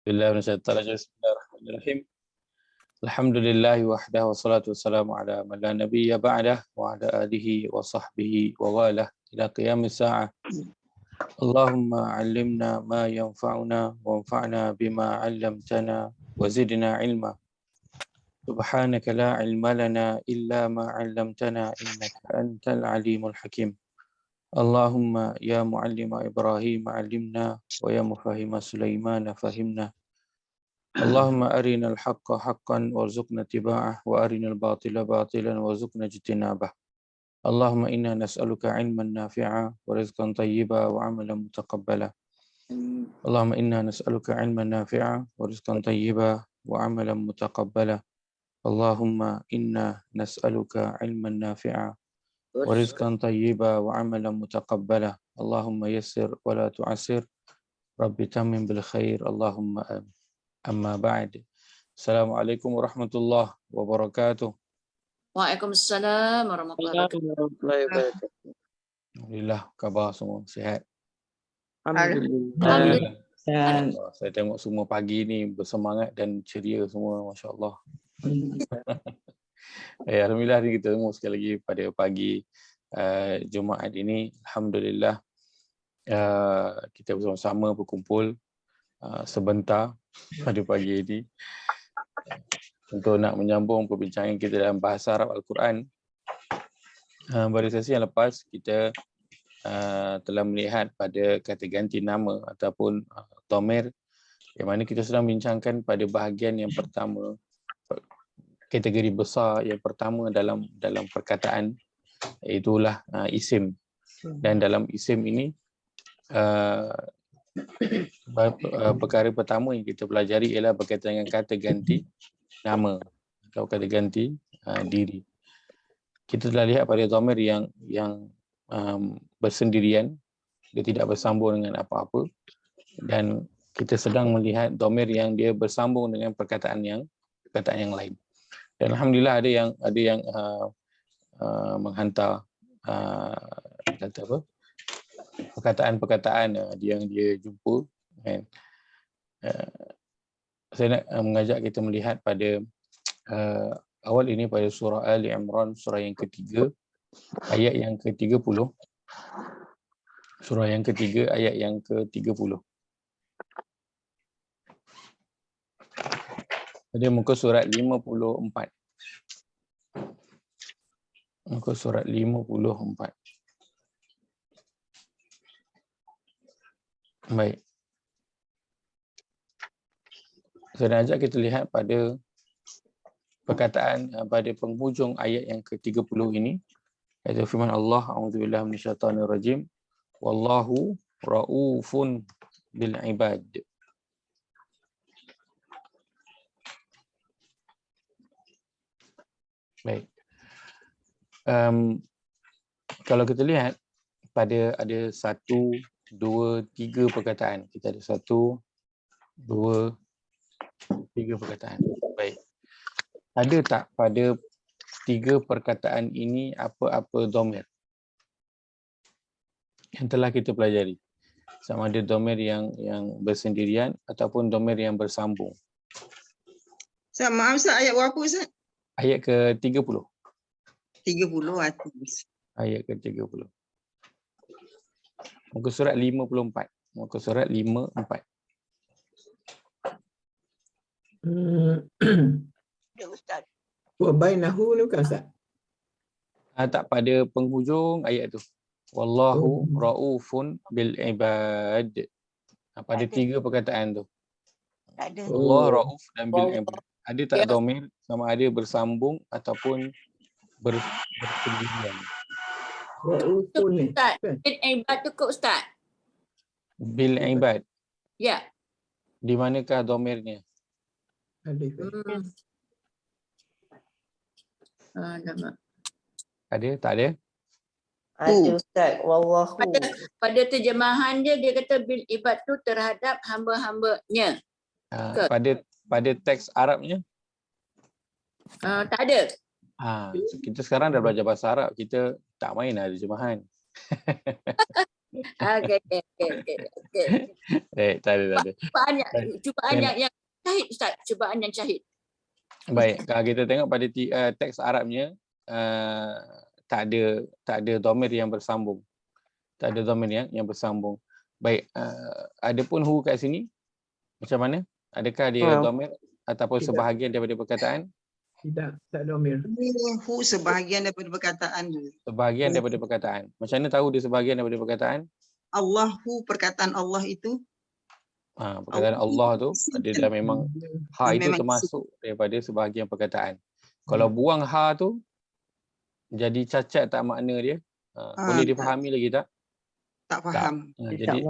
Bismillahirrahmanirrahim. Alhamdulillah wahdah wassalatu wassalamu ala man la nabiyya ba'dah wa ala alihi wa sahbihi wa walah ila qiyamis sa'ah. Allahumma 'allimna ma yanfa'una wanfa'na bima 'allamtana wa zidna 'ilma. Subhanaka la 'ilma lana illa ma 'allamtana innaka antal 'alimul hakim. Allahumma ya mu'allima Ibrahim 'allimna wa ya mufahhima Sulaiman fahimna. Allahumma arinal haqqa haqqan warzuqna tiba'ah wa arinal batila batilan warzuqna jitinabah. Allahumma inna nas'aluka ilman nafi'a wa rizqan tayyiba wa amalan mutaqabbala. Allahumma inna nas'aluka ilman nafi'a wa rizqan tayyiba wa amalan mutaqabbala. Allahumma inna nas'aluka ilman nafi'a wa rizqan tayyiba wa amalan mutaqabbala. Allahumma yassir wa la tu'assir. Rabbi tamim bil khair. Allahumma amin. Amma ba'd. Assalamualaikum warahmatullahi wabarakatuh. Waalaikumsalam warahmatullahi wabarakatuh. Alhamdulillah, khabar semua sihat. Alhamdulillah. Saya tengok semua pagi ni bersemangat dan ceria semua, masya-Allah. Alhamdulillah kita semua sekali lagi pada pagi Jumaat ini, alhamdulillah kita bersama-sama berkumpul sebentar pada pagi ini untuk nak menyambung perbincangan kita dalam bahasa Arab Al-Quran. Pada sesi yang lepas kita telah melihat pada kata ganti nama ataupun dhamir, yang mana kita sedang bincangkan pada bahagian yang pertama, kategori besar yang pertama dalam perkataan, itulah isim. Dan dalam isim ini perkara pertama yang kita pelajari ialah berkaitan dengan kata ganti nama atau kata ganti diri. Kita telah lihat pada dhamir yang bersendirian, dia tidak bersambung dengan apa-apa, dan kita sedang melihat dhamir yang dia bersambung dengan perkataan yang lain. Dan alhamdulillah ada yang menghantar kata apa, perkataan-perkataan yang dia jumpa, kan. Saya nak mengajak kita melihat pada awal ini pada surah Ali Imran, surah yang ketiga, ayat yang ke-30. Surah yang ketiga, ayat yang ke-30. Pada muka surat 54. Muka surat 54. Baik. Saya nak ajak kita lihat pada perkataan pada penghujung ayat yang ke-30 ini, iaitu firman Allah, a'udzubillahi minasyaitonirrajim, wallahu raufun bil ibad. Baik. Kalau kita lihat pada ada 1, 2, 3 perkataan. Kita ada 1, 2, 3 perkataan. Baik. Ada tak pada 3 perkataan ini apa-apa dhamir yang telah kita pelajari? Sama ada dhamir yang bersendirian ataupun dhamir yang bersambung. Ustaz, maaf Ustaz, ayat berapa Ustaz? Ayat ke-30. 30 atas. Ayat ke-30. Muka surat 54. Muka surat 54. Ya Ustaz. Wa bainahu ni bukan Ustaz? Tak, pada penghujung ayat tu. Wallahu raufun bil ibad. Pada 3 perkataan tu. Tak ada. Allah rauf dan bil ibad. Ada tak dhamir sama ada bersambung ataupun bersendirian? Raufun ni. Ustaz, bil ibad tu ke Ustaz? Bil ibad. Ya. Di manakah dhamirnya? Alif. Nama. Ada? Tak ada? Ada Ustaz, wallahu. Pada terjemahan dia kata bil ibad tu terhadap hamba-hambanya. Pada teks Arabnya? Tak ada. Kita sekarang dah belajar bahasa Arab, kita tak main ada terjemahan. Okey. Tak ada. Cubaan Baik. yang syahid Ustaz, cubaan yang syahid. Baik, kalau kita tengok pada teks Arabnya tak ada dhamir yang bersambung. Tak ada dhamir yang bersambung. Baik, ada pun hu kat sini macam mana? Adakah dia dhamir ataupun Tidak. sebahagian daripada perkataan? Tidak, tak domir. Hu sebahagian daripada perkataan tu. Sebahagian daripada perkataan. Macam mana tahu dia sebahagian daripada perkataan? Allahu, perkataan Allah itu. Perkataan Allah tu dia dah memang ha itu Memang termasuk daripada sebahagian perkataan. Kalau buang ha tu jadi cacat tak makna dia. Boleh difahami lagi tak? Tak faham. Jadi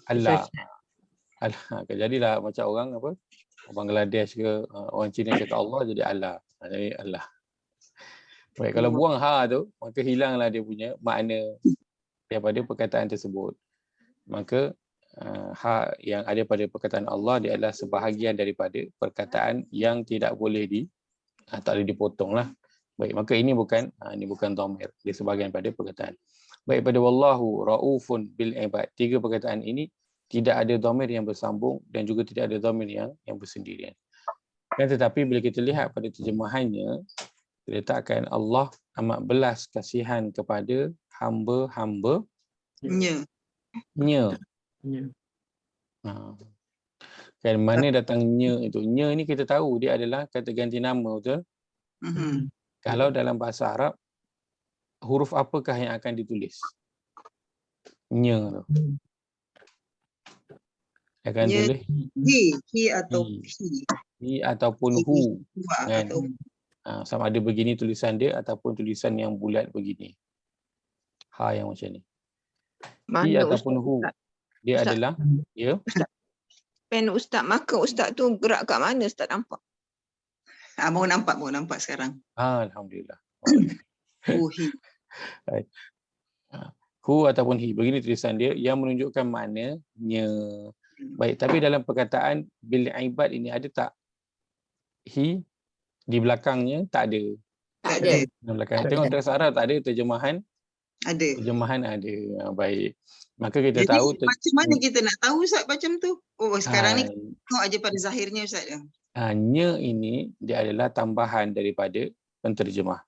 Allah. Jadilah macam orang apa? Orang Bangladesh ke orang Cina cakap Allah jadi Allah. Jadi Allah. Baik, kalau buang ha tu maka hilanglah dia punya makna daripada perkataan tersebut. Maka ha yang ada pada perkataan Allah dia adalah sebahagian daripada perkataan yang tidak boleh tak boleh dipotong lah. Baik, maka ini bukan dhamir, dia sebahagian pada perkataan. Baik, pada wallahu raufun bil ibad, tiga perkataan ini tidak ada dhamir yang bersambung dan juga tidak ada dhamir yang bersendirian. Dan tetapi bila kita lihat pada terjemahannya, diletakkan Allah amat belas kasihan kepada hamba-hamba Nya. Kan mana datangnya itu? Nya ni kita tahu dia adalah kata ganti nama, betul? Kalau dalam bahasa Arab, huruf apakah yang akan ditulis? Nya tu. Akan Nya, tulis Hi atau hi ataupun hu. Kan? atau Sama ada begini tulisan dia ataupun tulisan yang bulat begini. Ha yang macam ni. Hi ataupun hu. Dia Ustaz. adalah ya. pen Ustaz, maka Ustaz tu gerak kat mana Ustaz nampak? Baru nampak sekarang. Alhamdulillah. Hi. Hu ataupun hi, begini tulisan dia yang menunjukkan maknanya. Baik, tapi dalam perkataan bil ibad ini ada tak hi di belakangnya? Tak ada. Tak ada. Di belakang. Tengok teks Arab tak ada, terjemahan ada. Baik. Maka kita Jadi, tahu macam mana kita nak tahu Ustaz macam tu? Sekarang ni tengok aja pada zahirnya Ustaz. Nya ini dia adalah tambahan daripada penterjemah.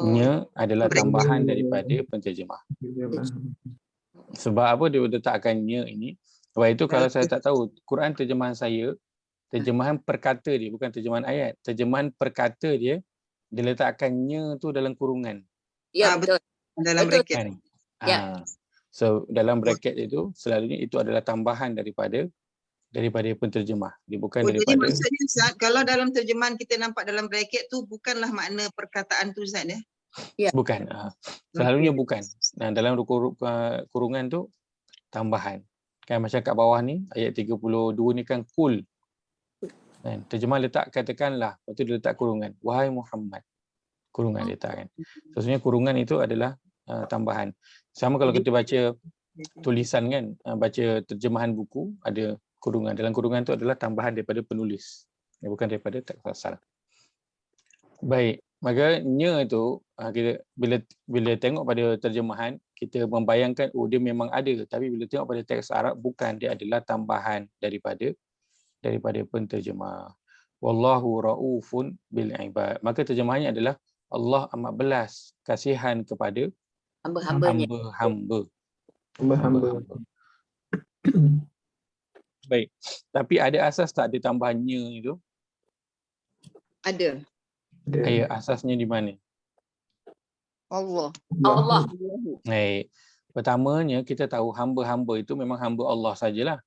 Nya adalah tambahan daripada penterjemah. Sebab apa dia letakkan nya ini? Sebab itu kalau saya tak tahu, Quran terjemahan saya, terjemahan perkata dia, bukan terjemahan ayat. Terjemahan perkata dia letakkannya tu dalam kurungan. Ya, betul. Dalam bracket. Kan? Ya. So dalam bracket itu selalunya itu adalah tambahan daripada penterjemah. Dia bukan Jadi daripada. maksudnya Ustaz, kalau dalam terjemahan kita nampak dalam bracket tu bukanlah makna perkataan tu Ustaz ya? Ya. Bukan. Selalunya bukan. Nah, dalam kurungan tu tambahan. Kan macam kat bawah ni ayat 32 ni kan kul. Kan terjemah letak katakanlah, lepas tu dia letak kurungan. Wahai Muhammad. Kurungan letak kan. Sebenarnya kurungan itu adalah tambahan. Sama kalau kita baca tulisan kan, baca terjemahan buku ada kurungan. Dalam kurungan tu adalah tambahan daripada penulis. Bukan daripada teks asal. Baik, maka nya itu kita bila tengok pada terjemahan kita membayangkan dia memang ada, tapi bila tengok pada teks Arab bukan, dia adalah tambahan daripada penterjemah. Wallahu raufun bil ibad. Maka terjemahannya adalah Allah amat belas kasihan kepada Hamba-hambanya. hamba-hamba. Baik. Tapi ada asas tak ada tambahannya itu? Ada. Ayat asasnya di mana? Allah. Baik. Pertamanya kita tahu hamba-hamba itu memang hamba Allah sajalah.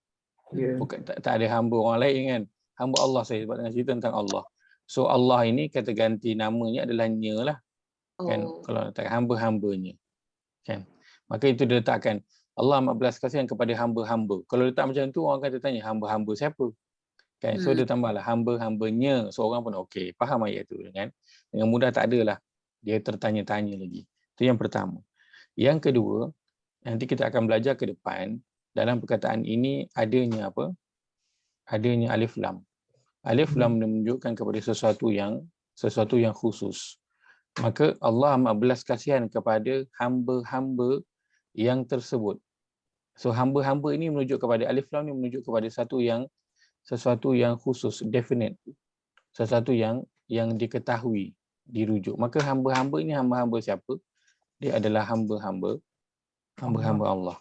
Bukan tak ada hamba orang lain kan. Hamba Allah saja sebab dengan cerita tentang Allah. So Allah ini kata ganti namanya adalah nya lah. Kan kalau tak hamba-hambanya. Kan. Maka itu diletakkan Allah amat belas kasihan kepada hamba-hamba. Kalau letak macam tu orang akan tertanya hamba-hamba siapa? Kan. So dia tambahlah hamba-hambanya seorang pun okey. Faham ayat tu kan. Dengan mudah tak adalah dia tertanya-tanya lagi. Itu yang pertama. Yang kedua, nanti kita akan belajar ke depan dalam perkataan ini adanya apa? Adanya alif lam. Alif lam menunjukkan kepada sesuatu yang khusus. Maka Allah amat belas kasihan kepada hamba-hamba yang tersebut. So hamba-hamba ini merujuk kepada alif lam ni merujuk kepada sesuatu yang khusus, definite. Sesuatu yang diketahui, dirujuk. Maka hamba-hamba ini hamba-hamba siapa? Dia adalah hamba-hamba Allah.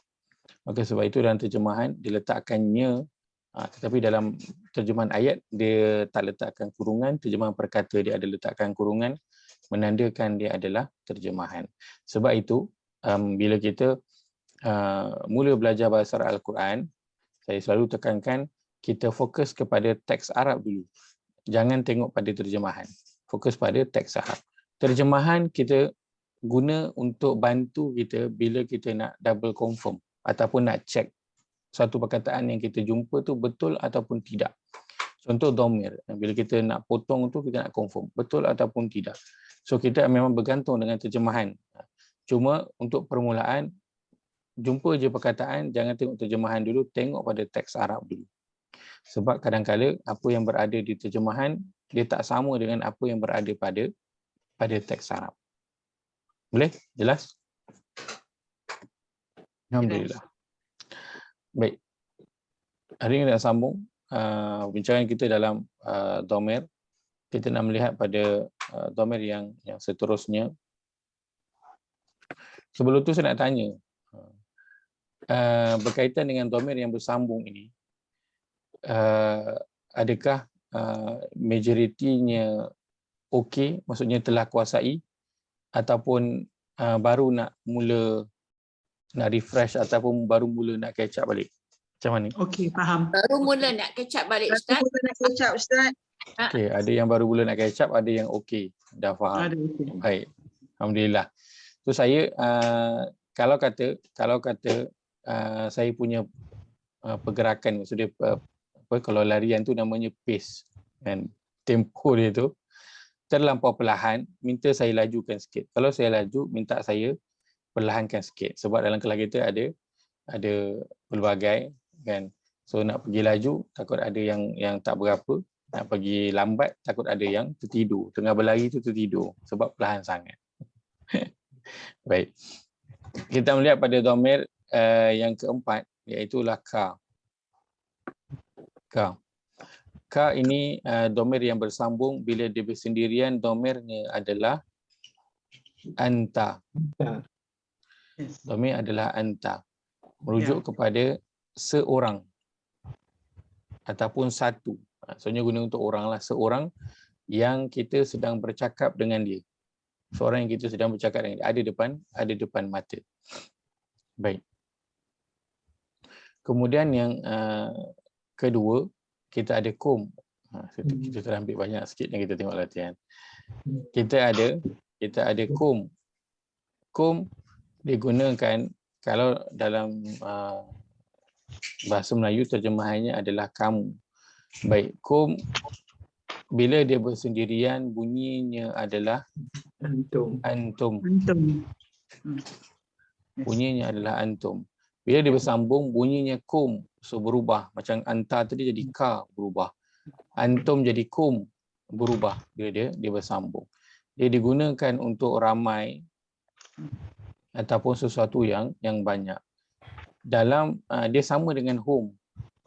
Maka sebab itu dalam terjemahan diletakkannya, tetapi dalam terjemahan ayat dia tak letakkan kurungan, terjemahan perkata dia ada letakkan kurungan, menandakan dia adalah terjemahan. Sebab itu bila kita mula belajar bahasa Al-Quran, saya selalu tekankan kita fokus kepada teks Arab dulu. Jangan tengok pada terjemahan. Fokus pada teks Arab. Terjemahan kita guna untuk bantu kita bila kita nak double confirm ataupun nak check satu perkataan yang kita jumpa tu betul ataupun tidak. Contoh dhamir, bila kita nak potong tu kita nak confirm betul ataupun tidak. So kita memang bergantung dengan terjemahan. Cuma untuk permulaan, jumpa je perkataan, jangan tengok terjemahan dulu, tengok pada teks Arab dulu. Sebab kadang-kadang apa yang berada di terjemahan dia tak sama dengan apa yang berada pada teks Arab. Boleh? Jelas? Alhamdulillah. Baik. Hari ini nak sambung bincangan kita dalam dhamir. Kita nak melihat pada dhamir yang seterusnya. Sebelum tu saya nak tanya, berkaitan dengan dhamir yang bersambung ini, adakah majoritinya okey, maksudnya telah kuasai, ataupun baru nak mula nak refresh ataupun baru mula nak catch up balik? Macam mana? Okey, faham. Baru mula nak catch up balik Ustaz. Nak kecap Ustaz. Okey, ada yang baru mula nak catch up, ada yang okey, dah faham. Ada okey. Baik. Alhamdulillah. So saya kalau kata saya punya pergerakan, maksudnya kalau larian tu namanya pace kan, tempo dia tu terlampau perlahan, minta saya lajukan sikit. Kalau saya laju, minta saya perlahankan sikit. Sebab dalam kelas kita ada pelbagai kan. So nak pergi laju takut ada yang tak berapa, nak pergi lambat takut ada yang tertidur. Tengah berlari tu tertidur sebab perlahan sangat. Baik. Kita melihat pada dhamir yang keempat, iaitu ka. Ka ini dhamir yang bersambung. Bila dia bersendirian, dhamirnya adalah anta. Dhamir adalah anta. Merujuk kepada seorang ataupun satu. Soalnya guna untuk orang lah. Seorang yang kita sedang bercakap dengan dia. Seorang yang kita sedang bercakap dengan dia. Ada depan mata. Baik. Kemudian yang kedua, kita ada kum. Kita terambil banyak sikit yang kita tengok latihan. Kita ada kum. Kum digunakan kalau dalam bahasa Melayu terjemahannya adalah kamu. Baik, kum bila dia bersendirian bunyinya adalah antum. Bunyinya adalah antum. Bila dia bersambung bunyinya kum. So berubah. Macam anta tadi jadi ka, berubah. Antum jadi kum, berubah bila dia bersambung. Dia digunakan untuk ramai ataupun sesuatu yang banyak. Dalam dia sama dengan hum.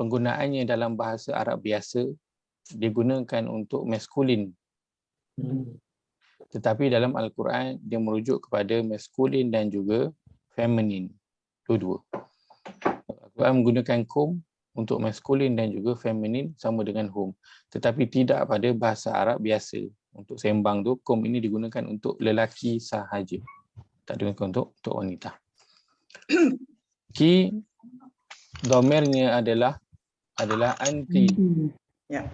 Penggunaannya dalam bahasa Arab biasa digunakan untuk maskulin. Tetapi dalam Al-Quran dia merujuk kepada maskulin dan juga feminin. Dua-dua. Al-Quran menggunakan kum untuk maskulin dan juga feminin sama dengan hum. Tetapi tidak pada bahasa Arab biasa. Untuk sembang tu, kum ini digunakan untuk lelaki sahaja. Tak digunakan untuk wanita. Ki, dhamirnya adalah anti. Ya.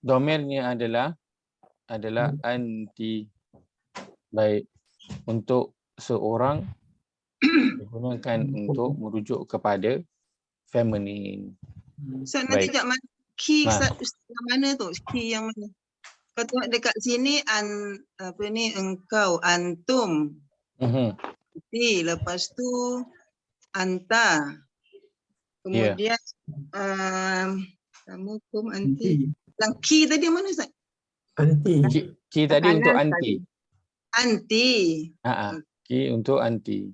Dhamirnya adalah anti. Baik. Untuk seorang digunakan untuk merujuk kepada feminin. Ustaz nanti jap mana ki Ustaz yang mana tu? Ki yang mana? Kau tengok dekat sini engkau, antum. Nanti lepas tu anta. Kemudian kamu kum anti. Yang ki tadi mana Ustaz? Anti. Ki tadi untuk anti. Anti. Ki untuk anti.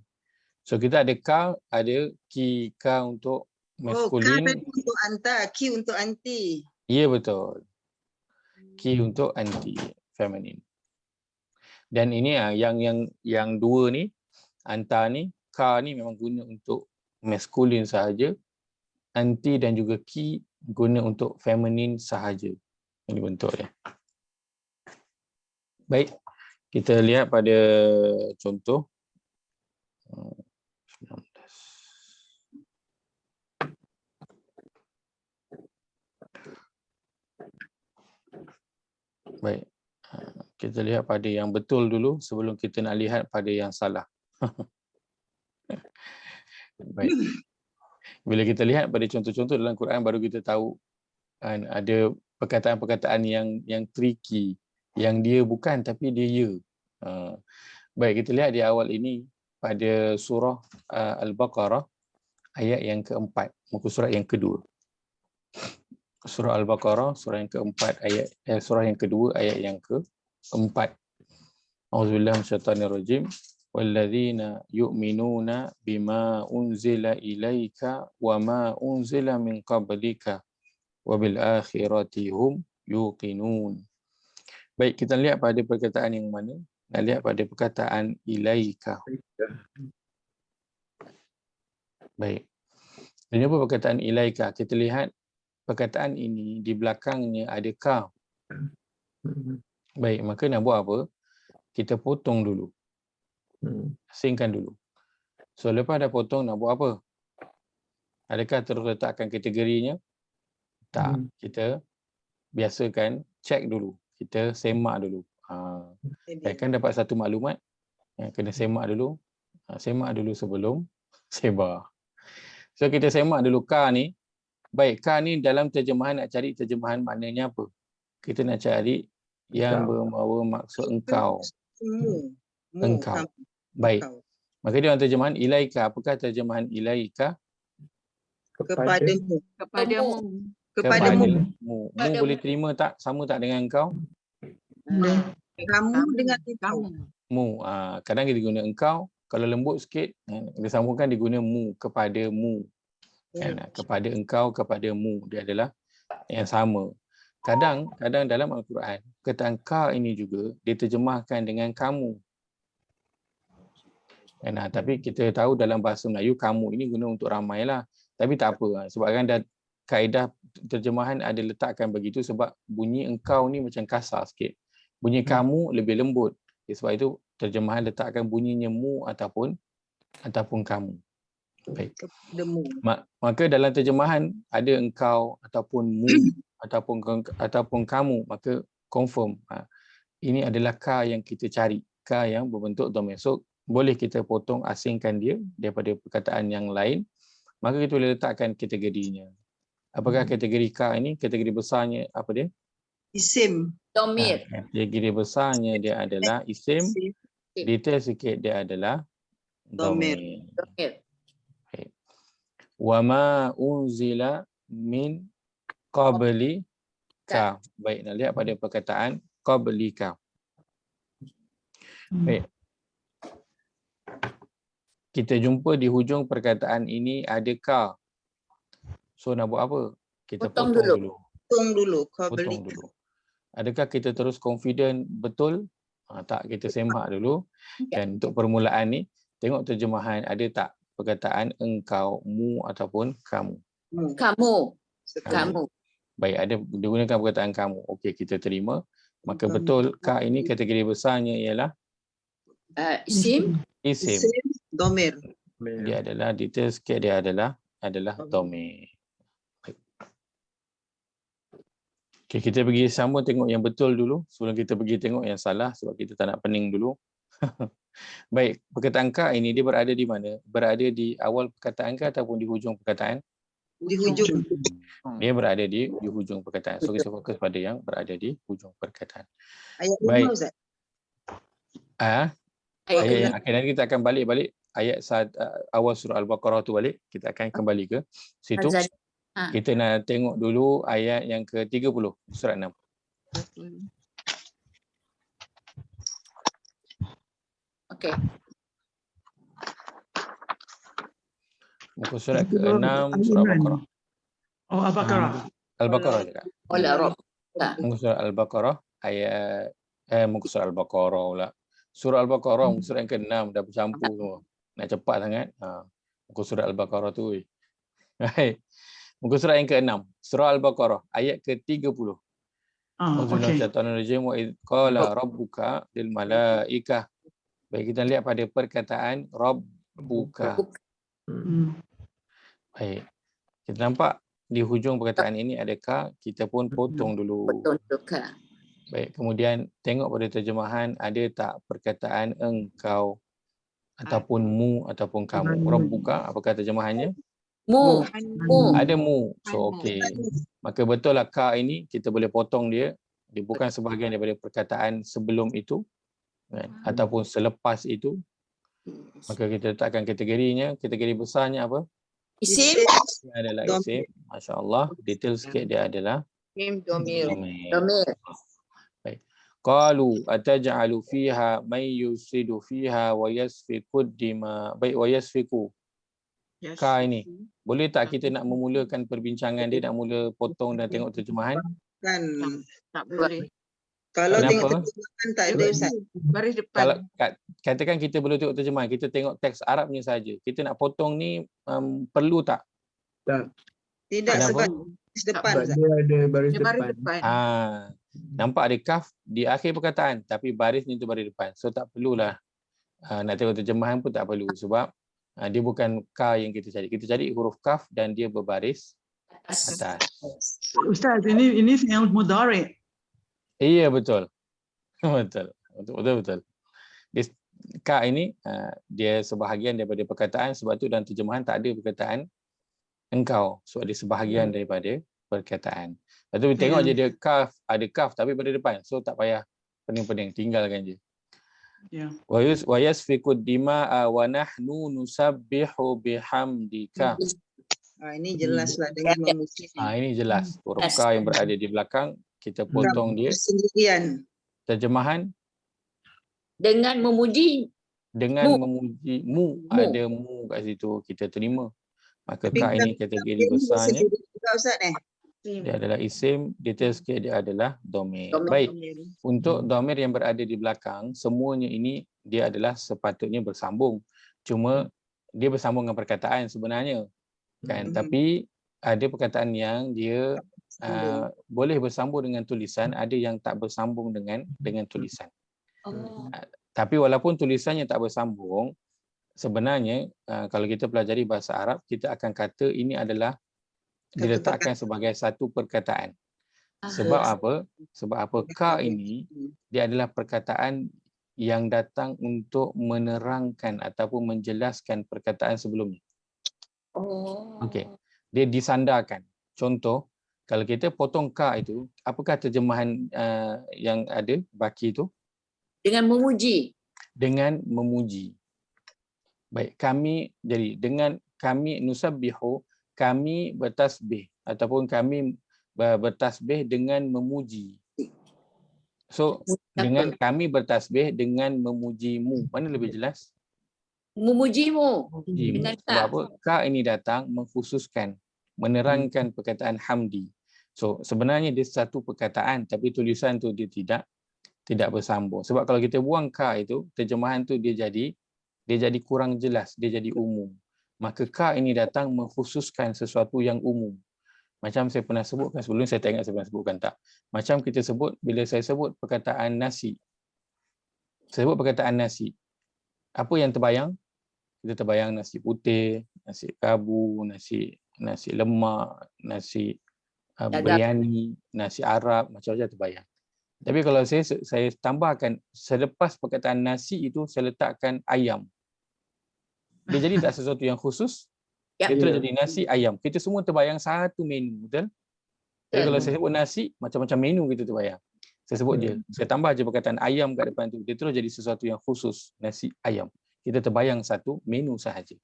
So kita ada ka, ada ki, ka untuk Ka maskulin. tadi untuk anta, ki untuk anti. Ya betul. Ki untuk anti, feminin. Dan ini yang dua ni, anta ni, ka ni memang guna untuk maskulin sahaja. Anti dan juga ki guna untuk feminin sahaja. Ini bentuk dia. Baik, kita lihat pada contoh. 19. Baik, kita lihat pada yang betul dulu sebelum kita nak lihat pada yang salah. Baik. Bila kita lihat pada contoh-contoh dalam Quran baru kita tahu ada perkataan-perkataan yang tricky, yang dia bukan tapi dia ya. Baik, kita lihat di awal ini pada surah Al-Baqarah ayat yang keempat, muka surat yang kedua. Surah Al-Baqarah surah yang keempat surah yang kedua ayat yang keempat. Auzubillahi minasyaitonirrajim. Walladzina yu'minuna bima unzila ilaika wa ma unzila min qablika wa bil akhirati hum yuqinun. Baik, kita lihat pada perkataan yang mana? Nak lihat pada perkataan ilaika. Baik. Ini apa perkataan ilaika? Kita lihat perkataan ini di belakangnya ada ka. Baik, maka nak buat apa? Kita potong dulu. Asingkan dulu. So lepas dah potong nak buat apa? Adakah terus letakkan kategorinya? Tak. Kita biasakan check dulu. Kita semak dulu. Kan dapat satu maklumat, kena semak dulu. Semak dulu sebelum sebar. So kita semak dulu ka ni. Baik, ka ni dalam terjemahan nak cari terjemahan maknanya apa? Kita nak cari yang bermaksud maksud engkau. Engkau. Baik. Maka dia orang terjemahan ilaika. Apakah terjemahan ilaika? Kepadamu. Kepadamu. Kepadamu. Mu boleh terima tak? Sama tak dengan engkau? Kamu dengan engkau. Mu. Kadang kita guna engkau. Kalau lembut sikit, kita sambungkan diguna mu, kepadamu. Kepada engkau, kepadamu. Dia adalah yang sama. Kadang dalam Al-Quran, perkataan ka ini juga diterjemahkan dengan kamu. Tapi kita tahu dalam bahasa Melayu, kamu ini guna untuk ramai lah. Tapi tak apa. Sebab kan kaedah terjemahan ada letakkan begitu sebab bunyi engkau ni macam kasar sikit. Bunyi kamu lebih lembut. Sebab itu terjemahan letakkan bunyinya mu ataupun kamu. Baik. Maka dalam terjemahan ada engkau ataupun mu ataupun kamu, maka confirm ini adalah ka yang kita cari, ka yang berbentuk dhamir. So boleh kita potong, asingkan dia daripada perkataan yang lain, maka kita boleh letakkan kategorinya. Apakah kategori ka ini? Kategori besarnya apa dia? Isim. Dhamir. Kategori besarnya dia adalah isim. Detail sikit dia adalah dhamir. Wa ma unzila min qablika. Baik, nak lihat pada perkataan qablika. Baik. Kita jumpa di hujung perkataan ini ada ka. So nak buat apa? Kita potong dulu. Potong dulu. Adakah kita terus confident betul? Tak, kita semak dulu. Dan untuk permulaan ni, tengok terjemahan ada tak perkataan engkau, mu ataupun kamu. Kamu. Baik, ada digunakan perkataan kamu. Okey, kita terima. Maka betul ka ini kategori besarnya ialah Isim. Dhamir. Dia adalah detail sikit, dia adalah dhamir. Okay, kita pergi sama tengok yang betul dulu sebelum kita pergi tengok yang salah sebab kita tak nak pening dulu. Baik, perkataan ka ini dia berada di mana? Berada di awal perkataan ke ataupun di hujung perkataan? Di hujung. Dia berada di hujung perkataan. So kita fokus pada yang berada di hujung perkataan. Ayat 5 baik. Ustaz. Ayat yang akhir nanti kita akan balik ayat awal surah Al-Baqarah tu balik. Kita akan kembali ke situ. Kita nak tengok dulu ayat yang ke-30 surat 6. Okey. Muka surat Itu ke-6 surah Al-Iman. Al-Baqarah. Oh, Al-Baqarah. Al-Baqarah juga. Oleh Rob. Tak. Muka surat Al-Baqarah ayat muka surat Al-Baqarah pula. Surah Al-Baqarah muka surat yang ke-6 dah bercampur semua. Nak cepat sangat. Muka surat Al-Baqarah tu. Baik. Muka surat yang ke-6 surah Al-Baqarah ayat ke-30. Okey. Auzubillahi wa idh qala rabbuka lil malaikah. Baik, kita lihat pada perkataan rabbuka. Baik. Kita nampak di hujung perkataan ini ada ka, kita pun potong dulu. Betul juga. Baik, kemudian tengok pada terjemahan ada tak perkataan engkau ataupun mu ataupun kamu. Rabbuka, apakah terjemahannya? Mu. Mu. Ada mu. So okey. Maka betul lah ka ini kita boleh potong dia. Dia bukan sebahagian daripada perkataan sebelum itu kan? Ataupun selepas itu. Maka kita letakkan kategorinya. Kategori besarnya apa? Isim. Dia adalah isim. Masya Allah. Detail sikit dia adalah Domir. Domir. Baik. Qalu ataj'alu fiha may yusidu fiha wa yasfiku dima. Baik, wa yasfiku. Ka ini. Boleh tak kita nak memulakan perbincangan dia, nak mula potong dan tengok terjemahan? Kan. Tak boleh. Kalau Kenapa? tengok terjemahan tak ada Ustaz. Baris depan. Kalau katakan kita belum tengok terjemahan, kita tengok teks Arabnya saja. Kita nak potong ni perlu tak? Tak. Tidak Kenapa? sebab baris depan Sebab Ustaz. dia ada baris Dia baris depan. depan. Nampak ada kaf di akhir perkataan tapi baris ni tu baris depan. So tak perlulah nak tengok terjemahan pun tak perlu sebab dia bukan ka yang kita cari. Kita cari huruf kaf dan dia berbaris atas. Ustaz, ini fi'il mudhari'. Iya betul. Betul. Dia, ka ini dia sebahagian daripada perkataan, sebab tu dalam terjemahan tak ada perkataan engkau. So ada sebahagian daripada perkataan. Lepas tu tengok je dia kaf, ada kaf tapi pada depan. So tak payah pening-pening, tinggalkan je. Ya. Wa yasfiku dima'a wa nahnu nusabbihu bihamdika. Ini jelaslah dengan memuji. Ini jelas. Huruf ka yang berada di belakang kita potong dia. Sendirian. Terjemahan Dengan memuji. dengan memuji mu. Ada mu kat situ, kita terima. Maka ka ini kategori besarnya. Ustaz Dia adalah isim, detail sikit dia adalah domir. Baik, untuk domir yang berada di belakang, semuanya ini dia adalah sepatutnya bersambung. Cuma dia bersambung dengan perkataan sebenarnya. Kan? Tapi ada perkataan yang dia boleh bersambung dengan tulisan, ada yang tak bersambung dengan tulisan. Tapi walaupun tulisannya tak bersambung, sebenarnya kalau kita pelajari bahasa Arab, kita akan kata ini adalah diletakkan sebagai satu perkataan. Sebab apa? Sebab apa? Ka ini dia adalah perkataan yang datang untuk menerangkan ataupun menjelaskan perkataan sebelumnya. Okey. Dia disandarkan. Contoh, kalau kita potong ka itu, apakah terjemahan yang ada baki itu? Dengan memuji. Dengan memuji. Baik, kami jadi dengan kami nusabbihu, kami bertasbih ataupun kami bertasbih dengan memuji. So dengan kami bertasbih dengan memujimu, mana lebih jelas? Memujimu. Memujimu. Sebab apa? Ka ini datang mengkhususkan, menerangkan perkataan hamdi. So sebenarnya dia satu perkataan tapi tulisan tu dia tidak bersambung. Sebab kalau kita buang ka itu, terjemahan tu dia jadi kurang jelas, dia jadi umum. Maka ka ini datang mengkhususkan sesuatu yang umum. Macam saya pernah sebutkan sebelum, saya tak ingat saya pernah sebutkan tak. Macam kita sebut, bila saya sebut perkataan nasi. Saya sebut perkataan nasi. Apa yang terbayang? Kita terbayang nasi putih, nasi kabu, nasi lemak, nasi biryani, nasi Arab, macam-macam terbayang. Tapi kalau saya tambahkan, selepas perkataan nasi itu, saya letakkan ayam. Dia jadi tak sesuatu yang khusus. Dia terus jadi nasi ayam. Kita semua terbayang satu menu, betul? Jadi kalau saya sebut nasi, macam-macam menu kita terbayang. Saya sebut je, saya tambah je perkataan ayam kat depan tu, dia terus jadi sesuatu yang khusus, nasi ayam. Kita terbayang satu menu sahaja.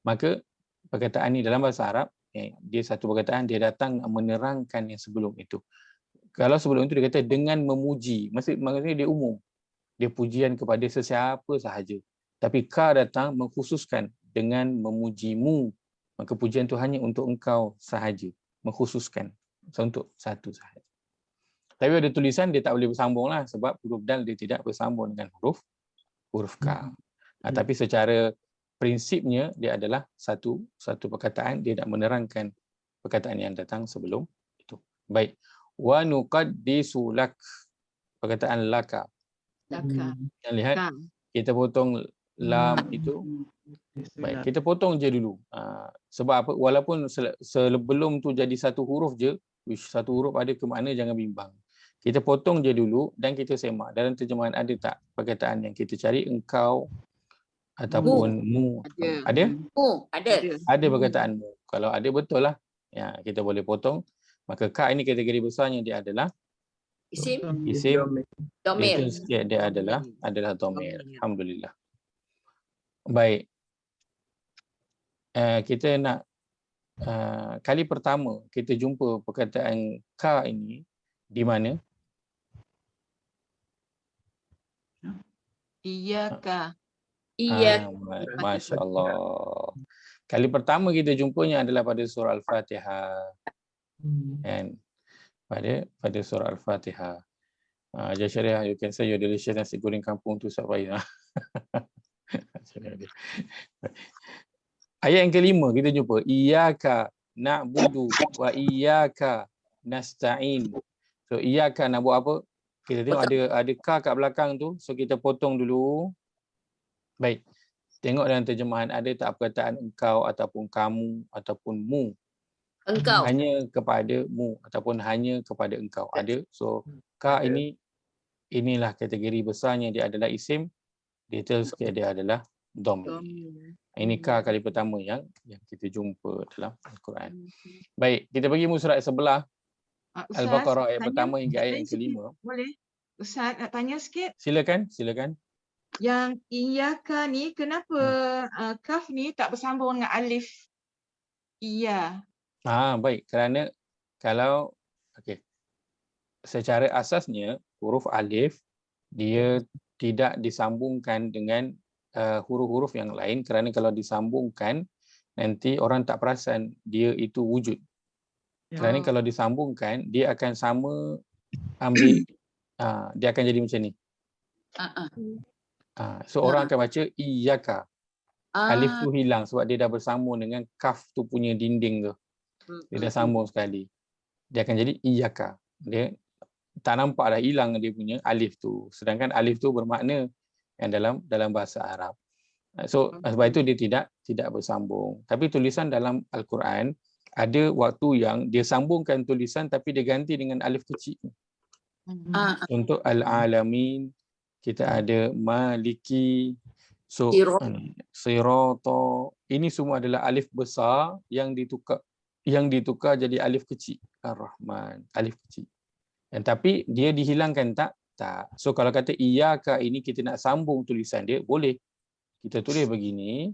Maka perkataan ni dalam bahasa Arab, dia satu perkataan, dia datang menerangkan yang sebelum itu. Kalau sebelum itu dia kata dengan memuji, maksudnya dia umum. Dia pujian kepada sesiapa sahaja. Tapi ka datang mengkhususkan dengan memujimu. Maka pujian itu hanya untuk engkau sahaja. Mengkhususkan. So, untuk satu sahaja. Tapi ada tulisan dia tak boleh bersambung lah. Sebab huruf dal dia tidak bersambung dengan huruf ka. Tapi secara prinsipnya dia adalah satu perkataan. Dia nak menerangkan perkataan yang datang sebelum itu. Baik. Wa nuqaddisu lak. Perkataan laka. Laka. Yang lihat, Ka. kita potong lam itu. Baik, kita potong je dulu. Sebab apa? Walaupun sebelum tu jadi satu huruf je, which satu huruf ada ke makna, jangan bimbang. Kita potong je dulu dan kita semak. Dalam terjemahan ada tak perkataan yang kita cari engkau ataupun mu? Ada? Ada. Ada perkataan mu. Kalau ada betul lah. Ya, kita boleh potong. Maka ka ini kategori besarnya dia adalah Isim domir. domir. Dia adalah domir. Alhamdulillah. Baik. Kita nak kali pertama kita jumpa perkataan ka ini di mana? Iyaka. Iya. Masya Allah. Kali pertama kita jumpanya adalah pada surah Al-Fatihah. And pada surah Al-Fatihah. Syariah, you can say your delicious nasi goreng kampung tu sampai. Ayat yang kelima kita jumpa iyyaka na'budu wa iyyaka nasta'in. So iyyaka nak buat apa? Kita tengok ada ka kat belakang tu, so kita potong dulu. Baik. Tengok dalam terjemahan ada tak perkataan engkau ataupun kamu ataupun mu. Engkau. Hanya kepada mu ataupun hanya kepada engkau. Ada. So ka inilah kategori besarnya, dia adalah isim. Detail sikit dia adalah dhamir. Ini ka kali pertama yang kita jumpa dalam Al-Quran. Baik, kita pergi surat sebelah. Al-Baqarah ayat pertama hingga ayat yang kelima. Boleh? Ustaz nak tanya sikit. Silakan. Yang iyaka ni kenapa kaf ni tak bersambung dengan alif? Iya. Baik, kerana kalau secara asasnya huruf alif dia tidak disambungkan dengan huruf-huruf yang lain, kerana kalau disambungkan nanti orang tak perasan dia itu wujud. Kerana kalau disambungkan dia akan sama ambil dia akan jadi macam ni. So orang akan baca iyyaka. Alif tu hilang sebab dia dah bersambung dengan kaf tu punya dinding tu. Dia dah sambung sekali. Dia akan jadi iyyaka. Dia tak nampak dah hilang dia punya alif tu. Sedangkan alif tu bermakna yang dalam bahasa Arab. So sebab itu dia tidak bersambung. Tapi tulisan dalam Al-Quran ada waktu yang dia sambungkan tulisan tapi dia ganti dengan alif kecil. Untuk Al-Alamin kita ada Maliki, so Sirata, ini semua adalah alif besar yang ditukar jadi alif kecil. Ar-Rahman, alif kecil. Dan tapi dia dihilangkan tak? Tak. So kalau kata iyyaka ini kita nak sambung tulisan dia, boleh. Kita tulis begini,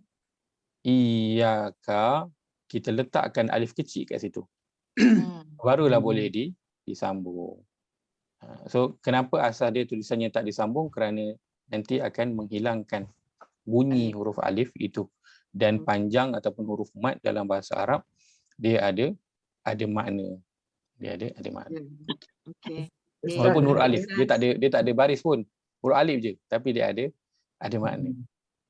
iyyaka, kita letakkan alif kecil kat situ. Barulah boleh disambung. So kenapa asal dia tulisannya tak disambung? Kerana nanti akan menghilangkan bunyi huruf alif itu. Dan panjang ataupun huruf mat dalam bahasa Arab dia ada makna. Dia ada makna. Okey. Walaupun huruf alif dia tak ada baris pun. Huruf alif je tapi dia ada makna.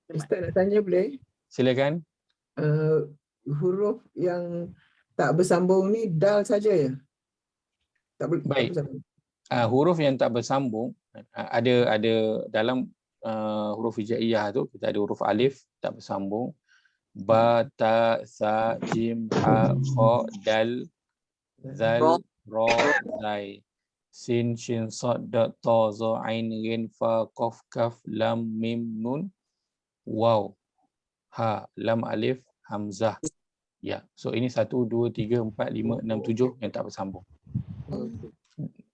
Ustaz nak tanya boleh? Silakan. Huruf yang tak bersambung ni dal saja ya? Tak boleh. Baik. Huruf yang tak bersambung ada dalam huruf hijaiyah tu kita ada huruf alif tak bersambung, ba, ta, sa, jim, ha, kha, dal, zal, ra, zai, sin, shin, sad, da, ta, za, ain, ghin, fa, qaf, kaf, lam, mim, nun, waw, ha, lam, alif, hamzah. Ya, so ini 1, 2, 3, 4, 5, 6, 7 yang tak bersambung.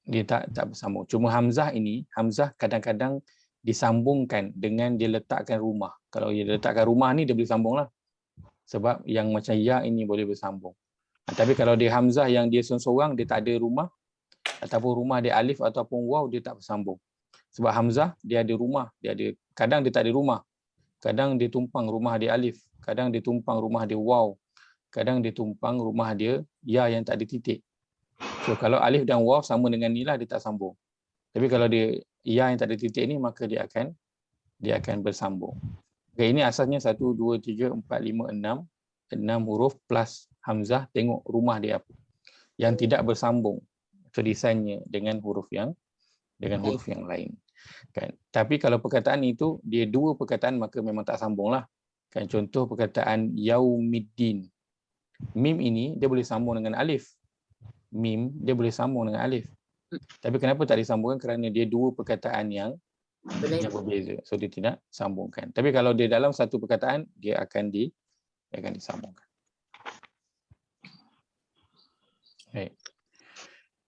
Dia tak bersambung. Cuma hamzah ini, hamzah kadang-kadang disambungkan dengan dia letakkan rumah. Kalau dia letakkan rumah ni dia boleh sambung lah. Sebab yang macam ya ini boleh bersambung. Tapi kalau dia hamzah yang dia seorang dia tak ada rumah ataupun rumah dia alif ataupun waw dia tak bersambung. Sebab hamzah dia ada rumah, kadang dia tak ada rumah. kadang dia tumpang rumah dia alif, kadang dia tumpang rumah dia waw, kadang dia tumpang rumah dia ya yang tak ada titik. So kalau alif dan waw sama dengan ni lah, dia tak sambung. Tapi kalau dia ya yang tak ada titik ni, maka dia akan bersambung. Okay, ini asasnya 1, 2, 3, 4, 5, 6. 6 huruf plus hamzah, tengok rumah dia apa. Yang tidak bersambung tulisannya dengan huruf yang lain. Kan? Tapi kalau perkataan itu dia dua perkataan, maka memang tak sambung lah. Kan? Contoh perkataan yaumiddin. Mim ini dia boleh sambung dengan alif. Mim dia boleh sambung dengan alif. Tapi kenapa tak disambungkan? Kerana dia dua perkataan yang berbeza. So dia tidak sambungkan. Tapi kalau dia dalam satu perkataan, dia akan disambungkan. Baik.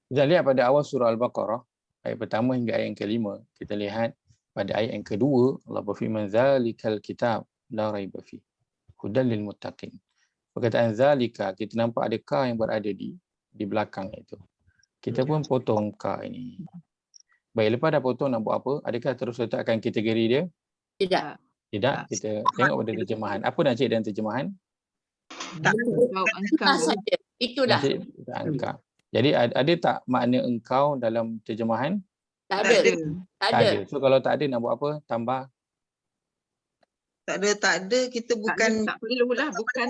Kita lihat pada awal surah Al-Baqarah, ayat pertama hingga ayat yang kelima. Kita lihat pada ayat yang kedua, Allah berfirman, zalikal kitab la raiba fi hudal lil muttaqin. Perkataan zalika, kita nampak ada ka yang berada di belakang itu. Kita pun potong ka ini. Baik, lepas dah potong nak buat apa? Adakah terus letakkan kategori dia? Tidak. Tidak, kita tengok pada terjemahan. Apa nak cik dalam terjemahan? Engkau saja. Itulah. Engkau. Jadi ada tak makna engkau dalam terjemahan? Tak ada. Tak ada. So kalau tak ada nak buat apa? Tambah? Tak ada, kita bukan tak perlulah, bukan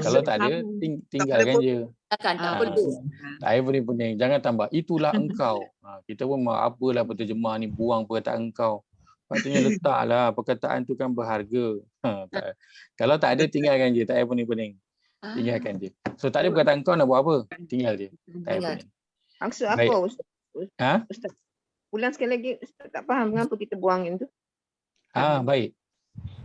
kalau tak ada, tinggalkan je. Tak perlu. Tak ada pening-pening. Jangan tambah, itulah engkau. Kita pun apalah penterjemah ni, buang perkataan engkau. Patutnya letaklah, perkataan tu kan berharga. Kalau tak ada, tinggalkan je. Tak ada pening-pening. Tinggalkan je. So tak ada perkataan engkau nak buat apa? Tinggal je. Tak ada pening. Maksud apa Ustaz? Ustaz? Ulang sekali lagi, Ustaz tak faham mengapa kita buang itu. Baik.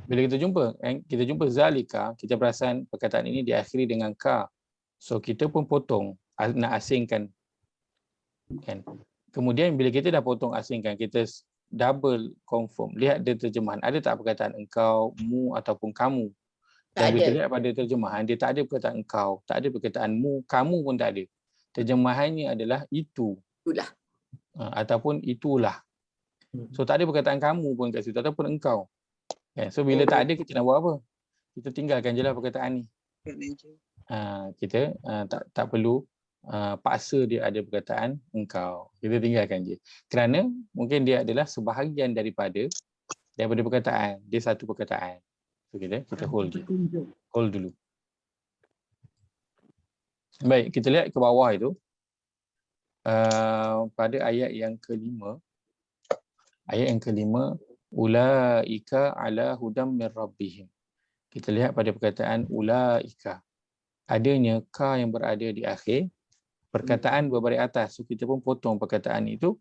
Bila kita jumpa zalika, kita perasan perkataan ini diakhiri dengan ka. So kita pun potong, nak asingkan. Kan? Kemudian bila kita dah potong asingkan, kita double confirm. Lihat dia terjemahan. Ada tak perkataan engkau, mu ataupun kamu? Dan bila lihat pada terjemahan, dia tak ada perkataan engkau, tak ada perkataan mu, kamu pun tak ada. Terjemahannya adalah itu. Itulah. Ataupun itulah. So tak ada perkataan kamu pun kat situ ataupun engkau. So bila tak ada, kita nak buat apa? Kita tinggalkan je lah perkataan ni. Kita tak perlu paksa dia ada perkataan engkau. Kita tinggalkan je. Kerana mungkin dia adalah sebahagian daripada perkataan. Dia satu perkataan. So kita hold je. Hold dulu. Baik, kita lihat ke bawah itu. Pada ayat yang kelima. Ayat yang kelima, ulaika ala hudam min rabbihim. Kita lihat pada perkataan ulaika. Adanya ka yang berada di akhir, perkataan berbaris atas. So kita pun potong perkataan itu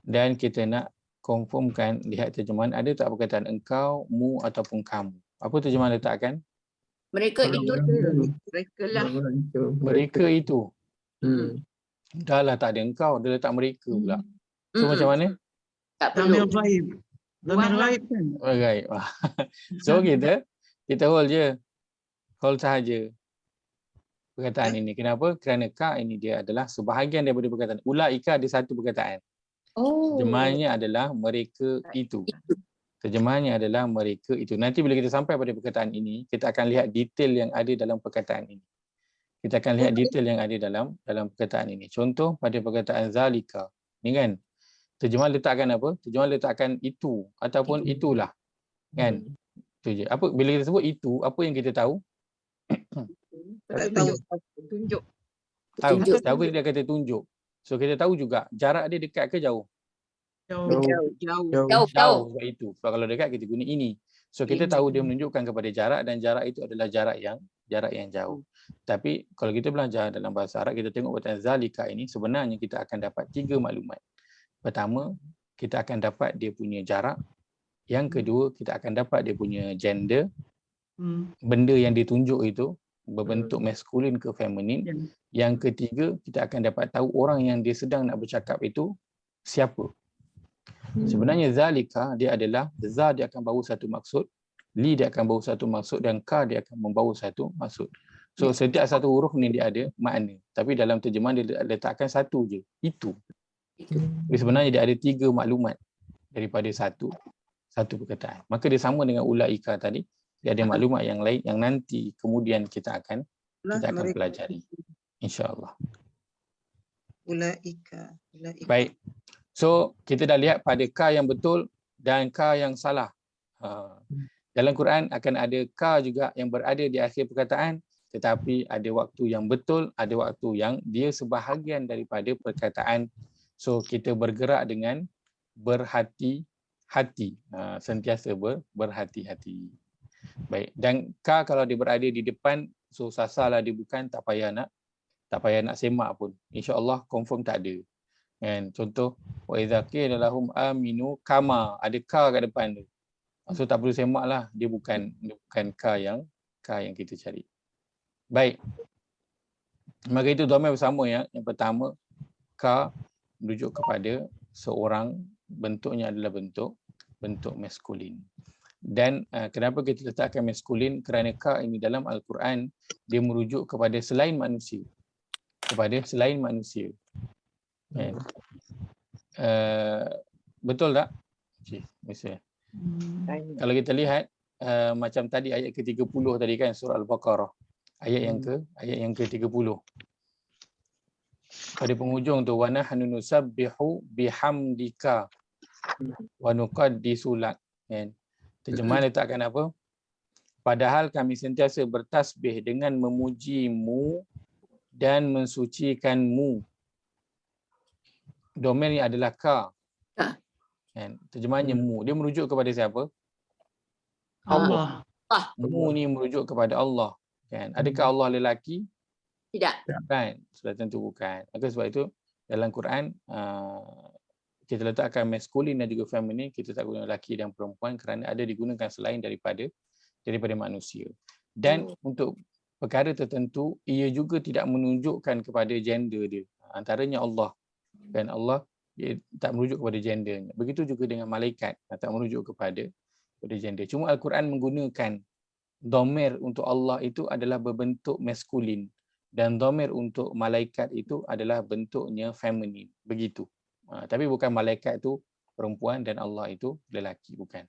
dan kita nak confirmkan, lihat terjemahan, ada tak perkataan engkau, mu ataupun kamu. Apa terjemahan letakkan? Mereka itu. Mereka itu. Dah lah tak ada engkau, dia letak mereka pula. So macam mana? Tak perlu. Dhamir ghaib kan? Ghaib. So kita hold je. Hold sahaja perkataan ini. Kenapa? Kerana ka ini dia adalah sebahagian daripada perkataan. Ulaika ada satu perkataan. Terjemahannya adalah mereka itu. Terjemahannya adalah mereka itu. Nanti bila kita sampai pada perkataan ini, kita akan lihat detail yang ada dalam perkataan ini. Kita akan lihat detail yang ada dalam perkataan ini. Contoh pada perkataan zalika. Ni kan? Terjemahan letakkan apa? Terjemahan letakkan itu ataupun itulah. Kan? Itu je. Apa bila kita sebut itu, apa yang kita tahu? Tunjuk. Tahu dia kata tunjuk. So kita tahu juga jarak dia dekat ke jauh? Jauh. Sebab itu. Sebab kalau dekat kita guna ini. So kita tahu dia menunjukkan kepada jarak dan jarak itu adalah jarak yang jauh. Tapi kalau kita belajar dalam bahasa Arab, kita tengok perkataan zalika ini, sebenarnya kita akan dapat 3 maklumat. Pertama, kita akan dapat dia punya jarak. Yang kedua, kita akan dapat dia punya gender. Benda yang ditunjuk itu berbentuk maskulin ke feminin. Yang ketiga, kita akan dapat tahu orang yang dia sedang nak bercakap itu siapa. Sebenarnya zalika dia adalah za dia akan bawa satu maksud, li dia akan bawa satu maksud dan ka dia akan membawa satu maksud. So setiap satu huruf ni dia ada makna. Tapi dalam terjemahan dia letakkan satu je, itu. Jadi sebenarnya dia ada 3 maklumat daripada satu satu perkataan. Maka dia sama dengan ulaika tadi. Dia ada maklumat yang lain yang nanti kemudian kita akan pelajari. InsyaAllah. Ulaika. Baik. So, kita dah lihat pada ka yang betul dan ka yang salah. Dalam Quran akan ada ka juga yang berada di akhir perkataan, tetapi ada waktu yang betul, ada waktu yang dia sebahagian daripada perkataan. So, kita bergerak dengan berhati-hati. Sentiasa berhati-hati. Baik. Dan ka kalau dia berada di depan, so sasarlah dia bukan, tak payah nak semak pun. InsyaAllah confirm tak ada. Kan? Contoh, wa idza qila lahum aminu kama, ada ka kat depan tu. So tak perlu semak lah, dia bukan ka yang kita cari. Baik. Maka itu dhamir bersama ya. Yang pertama, ka merujuk kepada seorang, bentuknya adalah bentuk maskulin. Dan kenapa kita letakkan maskulin? Kerana ka ini dalam Al-Quran dia merujuk kepada selain manusia. Betul tak? Kalau kita lihat macam tadi ayat ke-30 tadi kan, surah Al-Baqarah. Ayat yang ke-30. Pada penghujung tu, wa nahnu nusabbihu bihamdika wa nuqaddisu lak. Terjemahan letakkan apa? Padahal kami sentiasa bertasbih dengan memujimu dan mensucikanmu. Domain ni adalah ka. Terjemahannya mu. Dia merujuk kepada siapa? Allah. Mu ni merujuk kepada Allah. Kan? Adakah Allah lelaki? Tidak. Bukan. Sudah tentu bukan. Maka sebab itu dalam Quran kita letakkan maskulin dan juga feminin, kita tak guna lelaki dan perempuan kerana ada digunakan selain daripada manusia. Dan untuk perkara tertentu, ia juga tidak menunjukkan kepada gender dia. Antaranya Allah. Dan Allah dia tak merujuk kepada gendernya. Begitu juga dengan malaikat, tak merujuk kepada gender. Cuma Al-Quran menggunakan dhamir untuk Allah itu adalah berbentuk maskulin dan dhamir untuk malaikat itu adalah bentuknya feminin. Begitu. Tapi bukan malaikat itu perempuan dan Allah itu lelaki, bukan.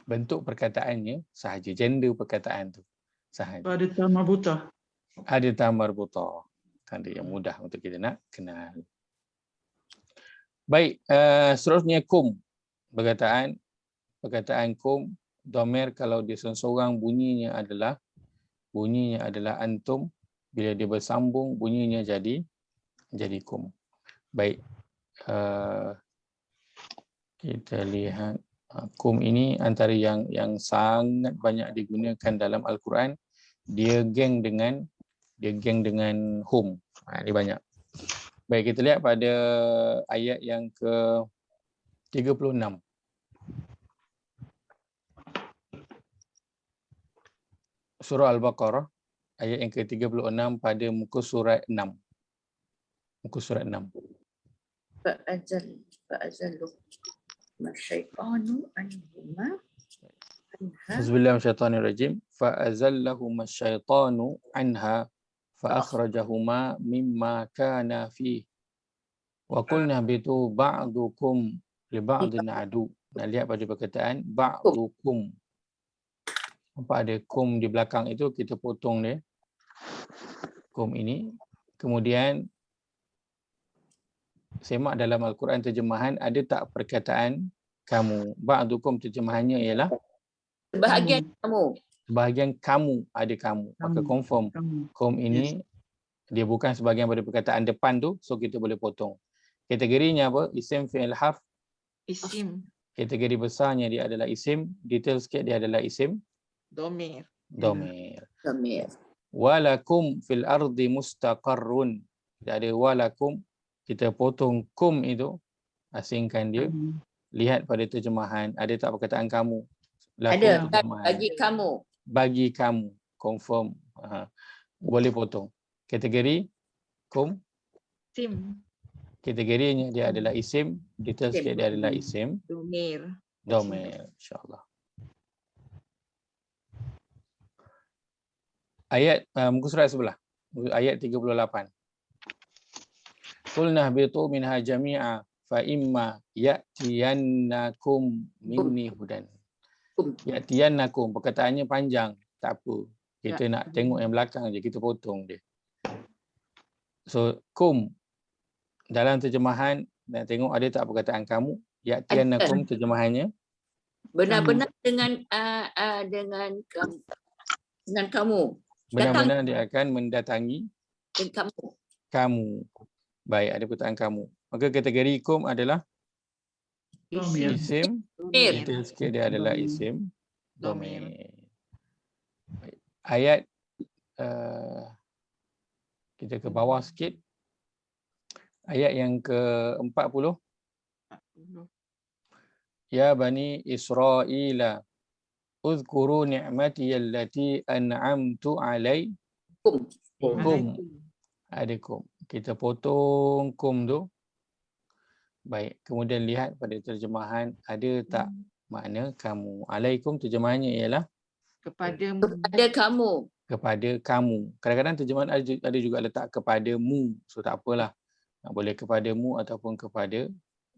Bentuk perkataannya sahaja, gender perkataan tu sahaja. Ada tamarbuta. Ada tamarbuta. Tanda yang mudah untuk kita nak kenal. Baik, seterusnya kum. Perkataan kum, dhamir kalau dia seorang bunyinya adalah antum. Bila dia bersambung bunyinya jadi kum. Baik. Kita lihat kum ini antara yang sangat banyak digunakan dalam Al-Quran. Dia geng dengan hum. Ini banyak. Baik, kita lihat pada ayat yang ke-36. Surah Al-Baqarah ayat yang ke-36 pada muka surat 6. Muka surat 6. Fa'azallu masyaitanu anhuma. Bismillahirrahmanirrahim. Fa'azallahuma syaitanu anha fa'akhrajahuma mimma kana fihi wa qulna bitu ba'dukum li ba'din adu. Nak lihat pada perkataan ba'dukum. Nampak ada kum di belakang itu, kita potong dia. Kum ini. Kemudian semak dalam Al-Quran terjemahan, ada tak perkataan kamu? Ba'dukum terjemahannya ialah Sebahagian kamu. Sebahagian kamu, ada kamu. Maka confirm kum ini dia bukan sebahagian pada perkataan depan tu, so kita boleh potong. Kategorinya apa? Isim, fi'il, harf. Isim. Kategori besarnya dia adalah isim, detail sikit dia adalah isim. Domir. Walakum fil ardi mustaqarrun. Dia ada walakum, kita potong kum itu, asingkan dia. Lihat pada terjemahan, ada tak perkataan kamu? Ada, bagi kamu. Bagi kamu, confirm. Boleh potong. Kategori kum, Isim. kategorinya dia adalah isim, detail sikit dia adalah isim. Domir. InsyaAllah. Ayat muka surat sebelah, ayat 38. Qulna bitu minha jami'a fa imma ya'tiyannakum minni hudan. Ya'tiyannakum, perkataannya panjang, tak apa. Kita nak tengok yang belakang je, kita potong dia. So kum dalam terjemahan nak tengok ada tak perkataan kamu. Ya'tiyannakum terjemahannya Benar-benar dengan kamu. Dengan kamu. benar-benar dia akan mendatangi Dengan kamu. kamu. Baik, ada perkataan kamu. Maka kategori kum adalah Domir. isim. Domir. Detail sikit dia adalah isim Domir. domir. Baik. Ayat kita ke bawah sikit. Ayat yang ke-40. Ya Bani Israila uzkuru ni'mati allati an'amtu alaikum. Ada kum. Kita potong kum tu. Baik, kemudian lihat pada terjemahan ada tak makna kamu. Alaikum terjemahannya ialah Kepadamu. Kepada kamu. kepada kamu. Kadang-kadang terjemahan ada juga letak kepadamu. So tak apalah. Boleh kepadamu ataupun kepada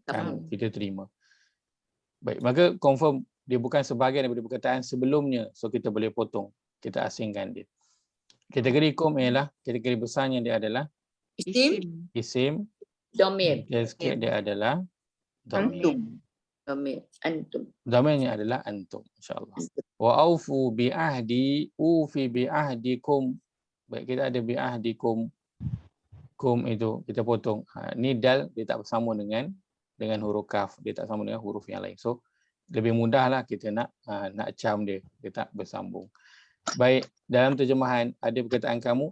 kamu. Kita terima. Baik, maka confirm dia bukan sebahagian daripada perkataan sebelumnya. So kita boleh potong. Kita asingkan dia. Kategori kum ialah, kategori besarnya dia adalah Isim. isim. Domir. Detail sikit dia adalah domir. Domir. Antum. Domainnya adalah antum, insyaAllah. Wa aufu bi ahdi, ufi bi ahdikum. Baik, kita ada bi ahdikum. Kum itu kita potong. Ni dal dia tak bersama dengan huruf kaf. Dia tak sama dengan huruf yang lain. So lebih mudahlah kita nak cam dia. Dia tak bersambung. Baik, dalam terjemahan ada perkataan kamu?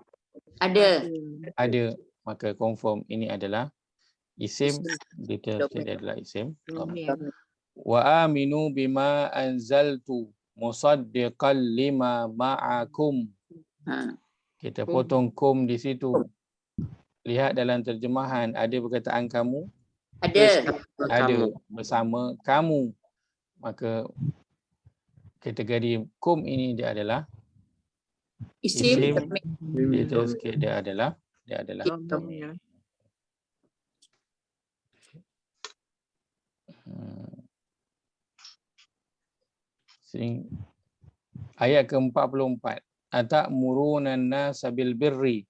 Ada. Ada. Maka confirm ini adalah isim. Detail sikit dia adalah isim. Domir. Wa aminu bima anzaltu musaddiqan lima ma'akum. Kita potong kum di situ. Lihat dalam terjemahan ada perkataan kamu? Ada. Ada bersama kamu. Maka kategori kum ini dia adalah Isim. Detail sikit dia adalah Domir. Ayat ke-44. Atamuruna an-nasa bil birri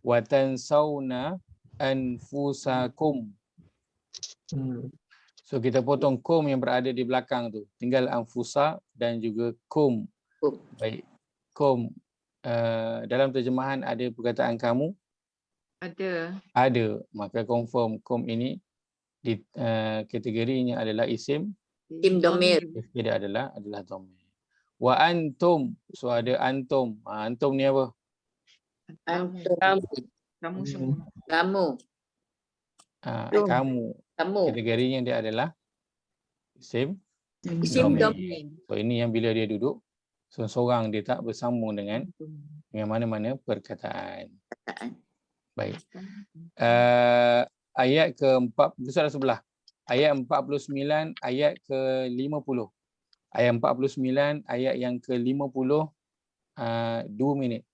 wa tansawna anfusakum. So kita potong kum yang berada di belakang tu. Tinggal anfusa dan juga kum. Baik. Kum. Dalam terjemahan ada perkataan kamu? Ada. Ada. Maka confirm kum ini kategorinya adalah isim. Isim domir. Dia adalah domir. Wa antum. So ada antum. Antum ni apa? Antum. Kamu semua. Kamu. Kamu. Kamu. Kategorinya dia adalah isim. Isim domir. domir. So ini yang bila dia duduk seorang dia tak bersambung dengan mana-mana perkataan. Baik. Ayat ke-4 surah sebelah. Ayat 49 ayat ke-50. Ayat 49 ayat yang ke-50 2 minit.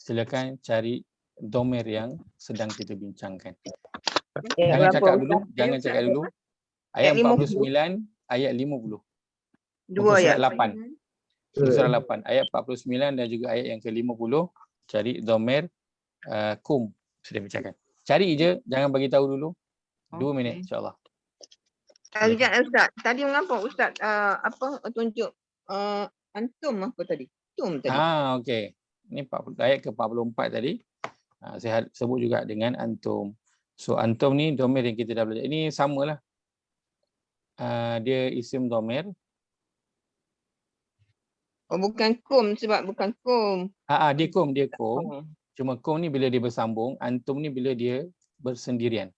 Silakan cari domir yang sedang kita bincangkan. Jangan cakap dulu. Ayat 49 ayat 50. Dua ayat. Surah 8. Surah 8 ayat 49 dan juga ayat yang ke-50 cari domir kum sudah bincangkan. Cari je, jangan bagi tahu dulu. 2 minit insya-Allah. Ustaz, tadi mengapa Ustaz tunjuk antum apa tadi? Tum tadi. Okey. Ini ayat ke-44 tadi. Saya sebut juga dengan antum. So antum ni domir yang kita dah belajar. Ini samalah. Dia isim domir. Oh bukan kum sebab bukan kum. Dia kum. Cuma kum ni bila dia bersambung, antum ni bila dia bersendirian.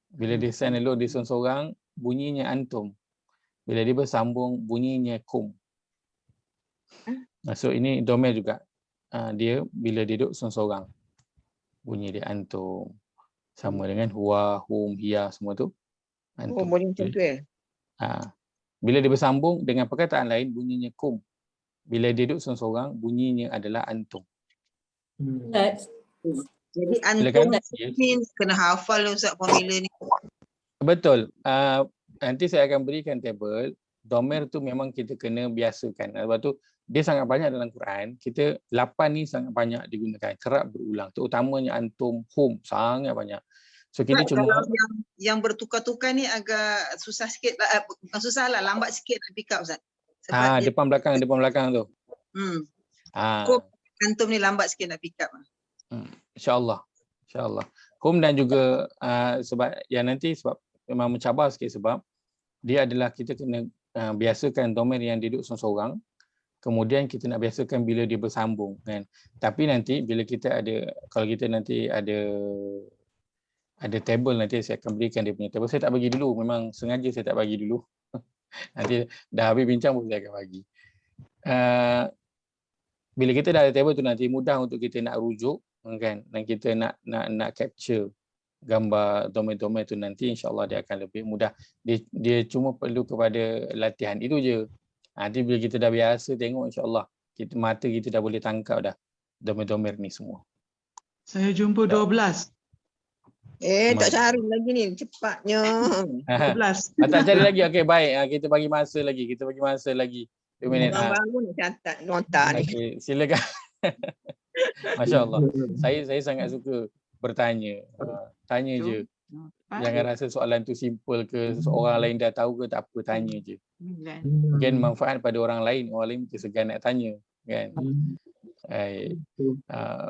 Bila dia standalone dia seorang, bunyinya antum. Bila dia bersambung, bunyinya kum. So ini domir juga. Dia bila dia duduk seorang, bunyi dia antum. Sama dengan huwa, hum, hiya semua tu. Antum. Oh boleh macam tu Bila dia bersambung dengan perkataan lain, bunyinya kum. Bila dia duduk seorang, bunyinya adalah antum. Jadi antum ni kena hafal Ustaz formula ni. Betul. Nanti saya akan berikan table. Domer tu memang kita kena biasakan. Sebab tu dia sangat banyak dalam Quran. Kita 8 ni sangat banyak digunakan. Kerap berulang. Terutamanya antum, hum. Sangat banyak. So kita Ustaz, cuma kalau yang bertukar-tukar ni agak susah sikit lah. Bukan susah lah, lambat sikit nak pick up Ustaz. Sebab dia, depan belakang tu. kop antum ni lambat sikit nak pick up. InsyaAllah. InsyaAllah. Hum dan juga sebab yang nanti sebab memang mencabar sikit sebab dia adalah kita kena biasakan domain yang duduk seorang-seorang. Kemudian kita nak biasakan bila dia bersambung kan. Tapi nanti bila kita ada, kalau kita nanti ada table, nanti saya akan berikan dia punya table. Saya tak bagi dulu, memang sengaja saya tak bagi dulu. Nanti dah habis bincang pun saya akan bagi. Bila kita dah ada table tu nanti mudah untuk kita nak rujuk kan, dan kita nak capture gambar domain-domain tu nanti, insya-Allah dia akan lebih mudah. Dia cuma perlu kepada latihan itu je. Nanti bila kita dah biasa tengok, insya-Allah mata kita dah boleh tangkap dah domain-domain ni semua. Saya jumpa 12. Tak cari lagi ni, cepatnya. 12. Tak cari lagi. Okey, baik. Kita bagi masa lagi. 2 minit. Orang baru nak catat nota ni. Okey, silakan. Masya-Allah. Saya sangat suka bertanya. Tanya je. Jangan rasa soalan tu simple ke, seorang lain dah tahu ke, tak apa, tanya je. Mungkin manfaat pada orang lain mungkin segan nak tanya kan.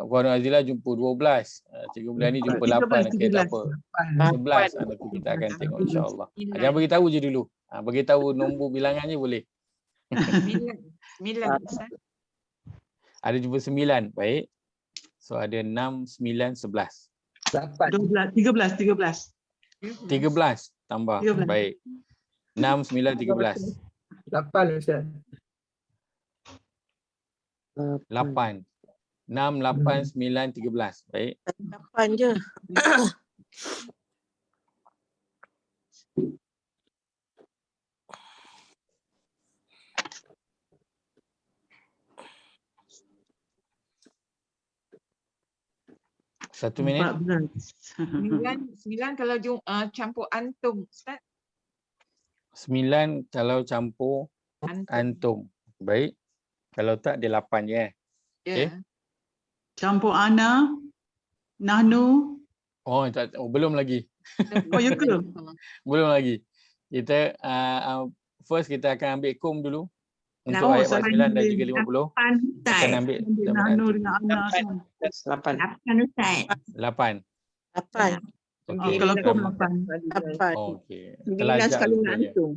Puan Azila jumpa 12, Cikgu Melani jumpa 8. Okey, tak apa. 11 nanti kita akan tengok insya-Allah. Jangan bagi tahu je dulu. Bagi tahu nombor bilangannya boleh. 9 Ustaz. Ada jumpa 9. Baik. So ada 6, 9, 11. 12, 13. 13 tambah. 13. Baik. 6, 9, 13. 8 Ustaz. 8. 6, 8, 9, 13. Baik. 8 je. Satu minit. 9 kalau campur antum Ustaz. 9 kalau campur antum. Baik. Kalau tak dia 8 je. Okey. Campur ana, nahnu. Belum lagi. Oh, ya ke? Belum lagi. Kita first kita akan ambil kum dulu. Untuk Oh, ayat 49 dan juga 50. 8 Kita akan ambil Nahnu dengan ana. 8 Ustaz. 8. 8. Okey. Kalau kum 8. 8. Okey. 9 Telajak sekali dengan rupanya. antum.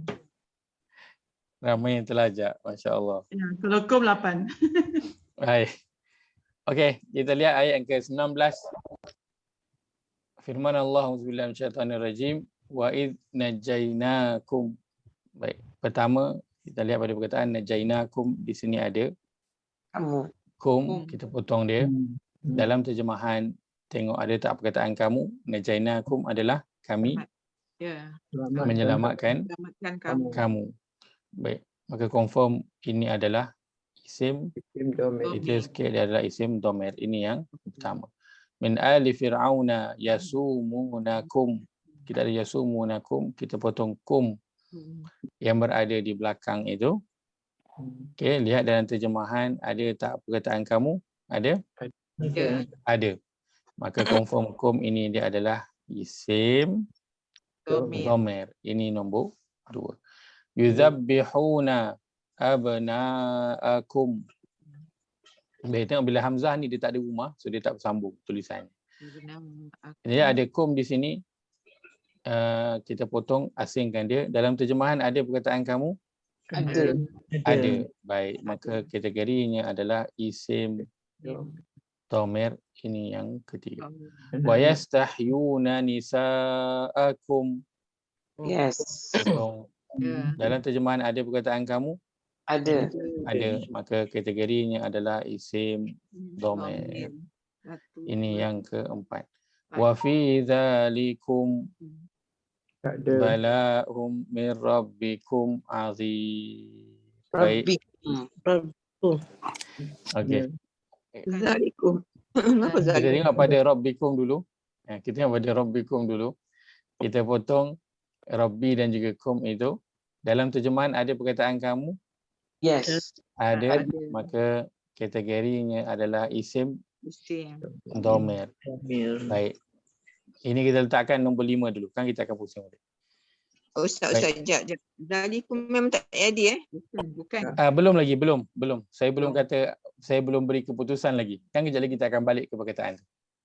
Ramai yang telajak. Masya-Allah. Ya, kalau kum 8. Baik. Okey, kita lihat ayat yang ke-19. Firman Allah Auzubillahi minasyaitanirrajim wa id najainakum. Baik. Pertama kita lihat pada perkataan najainakum, di sini ada kum, kita potong dia. Dalam terjemahan tengok ada tak perkataan kamu. Najainakum adalah kami menyelamatkan kamu. Baik, maka confirm ini adalah isim. Detail sikit, dia adalah isim domer. Ini yang pertama. Min ali fir'auna yasumunakum. Kita ada yasumunakum, kita potong kum yang berada di belakang itu. Okey, lihat dalam terjemahan ada tak perkataan kamu? Ada? Ada. Maka confirm kum ini dia adalah isim domer. Ini nombor 2. Yuzabbihuna abna'akum. Tengok bila hamzah ni dia tak ada rumah, so dia tak bersambung tulisannya. Jadi ada kum di sini. Kita potong, asingkan dia. Dalam terjemahan ada perkataan kamu? Ada. Baik, maka kategorinya adalah isim domer. Ini yang ketiga. Wa yastahyuna nisa'akum. Potong. Dalam terjemahan ada perkataan kamu? Ada. Maka kategorinya adalah isim domer. Ini yang keempat. Wa fi dzalikum bala'um min rabbikum azim. Baik. Okey. Zalikum. Kenapa Kita zalikum? tengok pada rabbikum dulu. Kita tengok pada rabbikum dulu. Kita potong Rabbi dan juga kum itu dalam terjemahan ada perkataan kamu? Yes. Ada, Ada. maka kategorinya adalah isim Isim. dhamir. Baik. Ini kita letakkan nombor 5 dulu. Kan kita akan pusing balik. Ustaz, jap. Zalikum memang tak ada Bukan. Belum lagi, belum. Saya belum kata, saya belum beri keputusan lagi. Kan kejap lagi kita akan balik ke perkataan.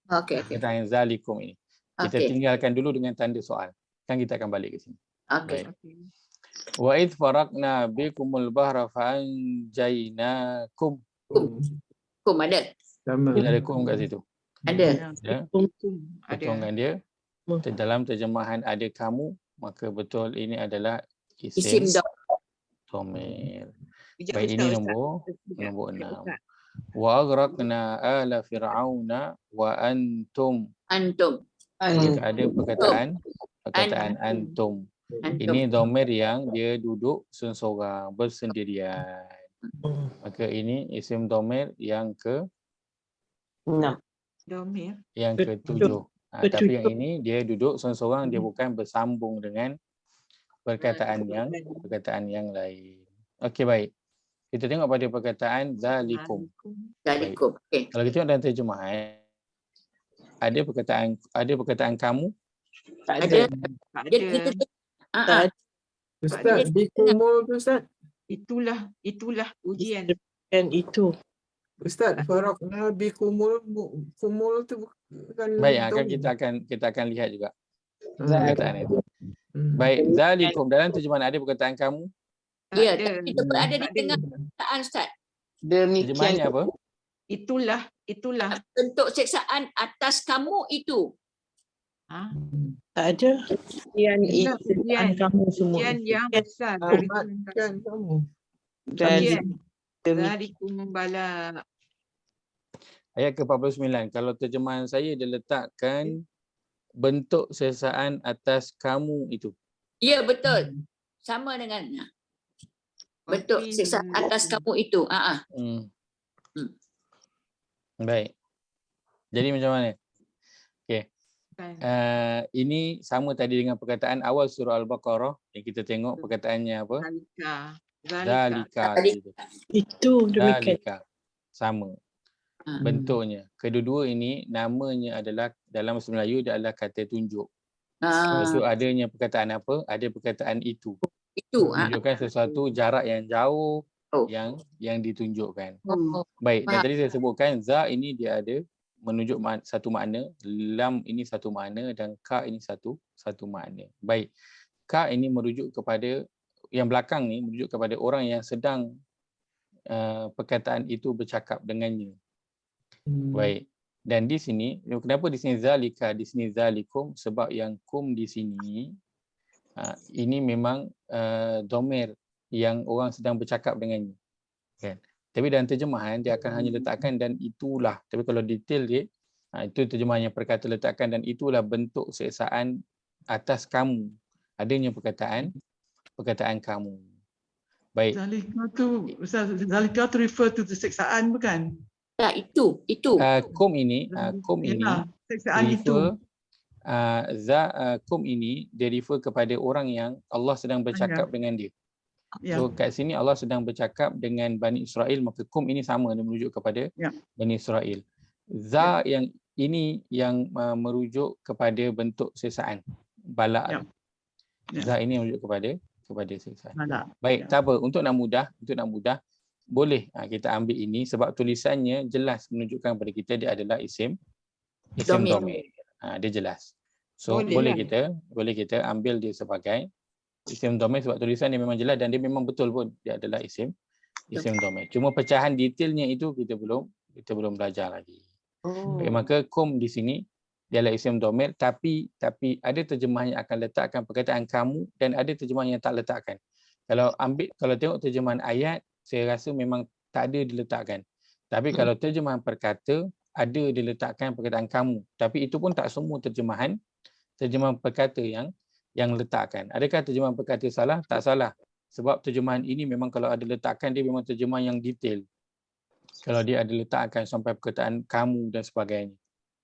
Okey. Perkataan zalikum ini. Kita Okey. tinggalkan dulu dengan tanda soal. Kan kita akan balik ke sini. Okey. Baik. Wa idh faraqna bikumul bahra fa'anjaynakum. Kum ada. Sama. Bila ada kum kat situ. Ada. Ya. Ada. Potongkan dia. Dalam terjemahan ada kamu, maka betul ini adalah Isim isim dhamir. dhamir. Baik, ini nombor 6. Wa aghraqna ala fir'auna wa antum. Antum. Jika ada perkataan antum. Ini dhamir yang dia duduk seorang bersendirian. Maka ini isim dhamir yang Domir. yang ke-7. Tapi yang ini dia duduk seorang, dia bukan bersambung dengan perkataan yang lain. Okey, baik. Kita tengok pada perkataan zalikum. Zalikum. Okey. Kalau kita tengok dalam terjemahan, ada perkataan kamu? Ada. Tak Dia ada. kita Ustaz, di kumul tu Ustaz. Itulah ujian. Ustaz, faraqna bi kumul tu bukan. Baik, kita akan lihat juga perkataan itu. Hmm. Baik, zalikum dalam terjemahan ada perkataan kamu? Ya, ada. tapi kita berada di tengah perkataan Ustaz. Terjemahannya apa? Itulah. Bentuk seksaan atas kamu itu. Ha? Ujian Ujian yang besar. Kan kamu. Ujian. Zalikum bala. Ayat ke-49. Kalau terjemahan saya dia letakkan bentuk seksaan atas kamu itu. Ya, betul. Sama dengan bentuk seksaan atas kamu itu. Baik. Jadi macam mana? Okey. Ini sama tadi dengan perkataan awal surah Al-Baqarah yang kita tengok perkataannya apa? Zalika. Zalika. Sama bentuknya. Kedua-dua ini namanya adalah dalam bahasa Melayu dia adalah kata tunjuk. Lepas tu adanya perkataan apa? Ada perkataan itu. Itu. Menunjukkan sesuatu jarak yang jauh yang ditunjukkan. Baik, dan tadi saya sebutkan za ini dia ada menunjuk satu makna, lam ini satu makna dan ka ini satu makna. Baik. Ka ini merujuk kepada yang belakang ni merujuk kepada orang yang sedang perkataan itu bercakap dengannya. Baik. Dan di sini, kenapa di sini zalika, di sini zalikum? Sebab yang kum di sini ini memang dhamir yang orang sedang bercakap dengannya. Kan? Tapi dalam terjemahan dia akan hanya letakkan dan itulah. Tapi kalau detail dia, itu terjemahan yang perkata letakkan dan itulah bentuk seksaan atas kamu. Adanya perkataan kamu. Baik. Zalika tu refer to seksaan bukan? Tak, itu. Kum ini Seksaan itu. Kum ini dia refer kepada orang yang Allah sedang bercakap dengan dia. So kat sini Allah sedang bercakap dengan Bani Israel, maka kum ini sama dia merujuk kepada Bani Israel. Za yang ini yang merujuk kepada bentuk seksaan balak. Za ini merujuk kepada seksaan. Baik, tak apa, untuk nak mudah boleh kita ambil ini sebab tulisannya jelas menunjukkan kepada kita dia adalah isim dhamir. Dia jelas. So boleh kita ambil dia sebagai isim dhamir sebab tulisan dia memang jelas dan dia memang betul pun dia adalah isim dhamir. Cuma pecahan detailnya itu kita belum belajar lagi. Okay, maka kum di sini dia adalah isim dhamir tapi ada terjemahan yang akan letakkan perkataan kamu dan ada terjemahan yang tak letakkan. Kalau tengok terjemahan ayat saya rasa memang tak ada diletakkan. Tapi kalau terjemahan perkata ada diletakkan perkataan kamu. Tapi itu pun tak semua terjemahan perkata yang letakkan. Adakah terjemahan perkata salah? Tak salah. Sebab terjemahan ini memang kalau ada letakkan dia memang terjemahan yang detail. Kalau dia ada letakkan sampai perkataan kamu dan sebagainya.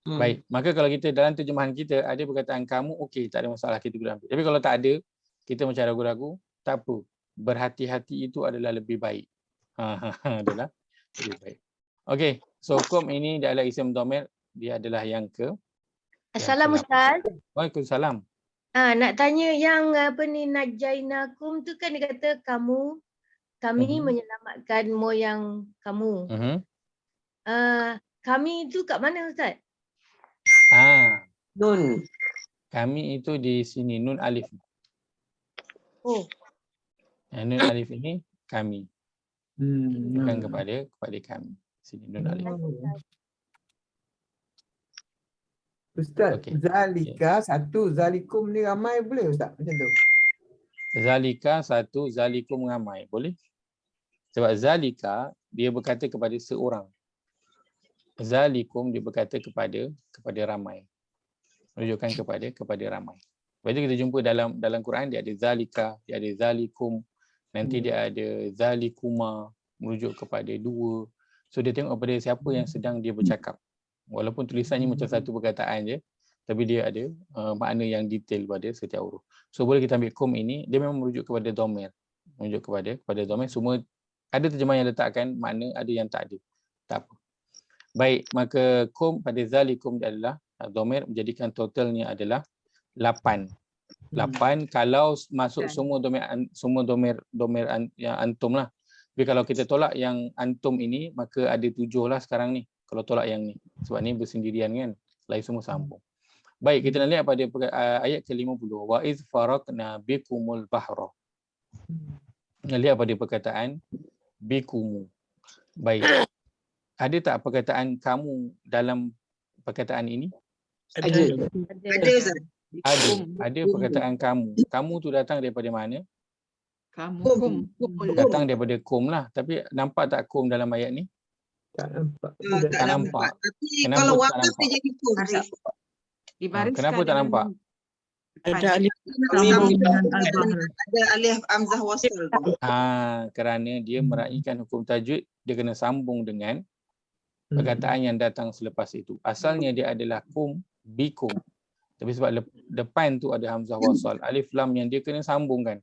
Baik, maka kalau kita dalam terjemahan kita ada perkataan kamu, okey, tak ada masalah, kita boleh ambil. Tapi kalau tak ada, kita macam ragu-ragu, tak apa. Berhati-hati itu adalah lebih baik. Adalah lebih baik. Okey, so kum ini dia adalah isim dhamir, dia adalah yang ke Assalamualaikum Ustaz. Waalaikumsalam. Nak tanya yang apa ni najainakum tu kan dia kata kamu, kami menyelamatkan moyang kamu. Kami itu kat mana Ustaz? Nun. Kami itu di sini nun alif. Oh. Nun alif ini kami. Bukan kepada kami. Sini nun alif. Ustaz, Okey. zalika satu, zalikum ni ramai boleh Ustaz macam tu? Zalika satu, zalikum ramai. Boleh? Sebab zalika dia berkata kepada seorang. Zalikum dia berkata kepada ramai. Menunjukkan kepada ramai. Lepas itu kita jumpa dalam Quran dia ada zalika, dia ada zalikum, nanti dia ada zalikuma, merujuk kepada dua. So dia tengok kepada siapa yang sedang dia bercakap. Walaupun tulisannya macam satu perkataan je, tapi dia ada makna yang detail pada setiap huruf. So boleh kita ambil kum ini, dia memang merujuk kepada dhamir. Merujuk kepada dhamir. Semua ada terjemahan yang letakkan makna, ada yang tak ada. Tak apa. Baik, maka kum pada zalikum adalah dhamir, menjadikan totalnya adalah 8. 8 kalau masuk semua dhamir yang antum lah. Tapi kalau kita tolak yang antum ini, maka ada 7 lah sekarang ni. Kalau tolak yang ni. Sebab ni bersendirian kan. Lain semua sambung. Baik, kita nak lihat pada ayat ke-50. Wa iz faraqna bikumul bahra. Lihat pada perkataan bikumu. Baik. Ada tak perkataan kamu dalam perkataan ini? Ada. Ada perkataan kamu. Kamu tu datang daripada mana? Kamu. Datang daripada kum lah. Tapi nampak tak kum dalam ayat ni? Tak nampak. Tak nampak. Tapi kalau wakaf dia jadi kum. Kenapa tak nampak? Ada alif Ada alif hamzah wasl. Kerana dia meraihkan hukum tajwid, dia kena sambung dengan perkataan yang datang selepas itu. Asalnya dia adalah kum, bikum. Tapi sebab depan tu ada hamzah wasal, alif lam yang dia kena sambungkan.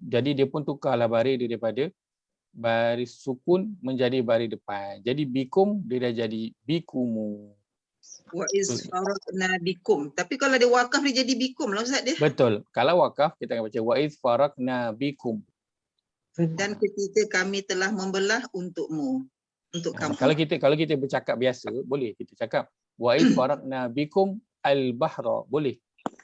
Jadi dia pun tukarlah baris dia daripada baris sukun menjadi baris depan. Jadi bikum dia dah jadi bikumu. Wa iz faraqna bikum. Tapi kalau dia wakaf dia jadi bikum lah Ustaz dia. Betul. Kalau wakaf kita akan baca wa iz faraqna bikum. Dan ketika kami telah membelah untukmu. Untuk kamu. Kalau kita bercakap biasa, boleh kita cakap wa iz faraqna bikum al-bahra. Boleh.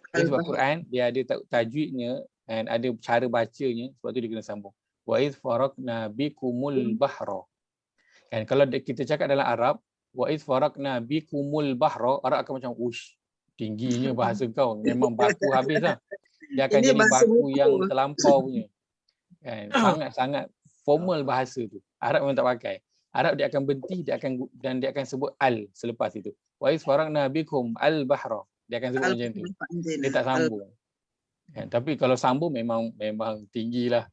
Sebab Quran dia ada tajwidnya dan ada cara bacanya, sebab tu dia kena sambung. Wa iz faraqna bikumul bahra. Kan kalau kita cakap dalam Arab, wa iz faraqna bikumul bahra, Arab akan macam ush, tingginya bahasa kau, memang baku habislah. Dia akan jadi baku yang terlampau punya. Kan sangat-sangat formal bahasa tu. Arab memang tak pakai. Arab dia akan berhenti, dia akan sebut al selepas itu. Wa iz faraqna bikum al bahra. Dia akan sebut macam tu. Dia tak sambung. Kan, tapi kalau sambung memang tinggilah.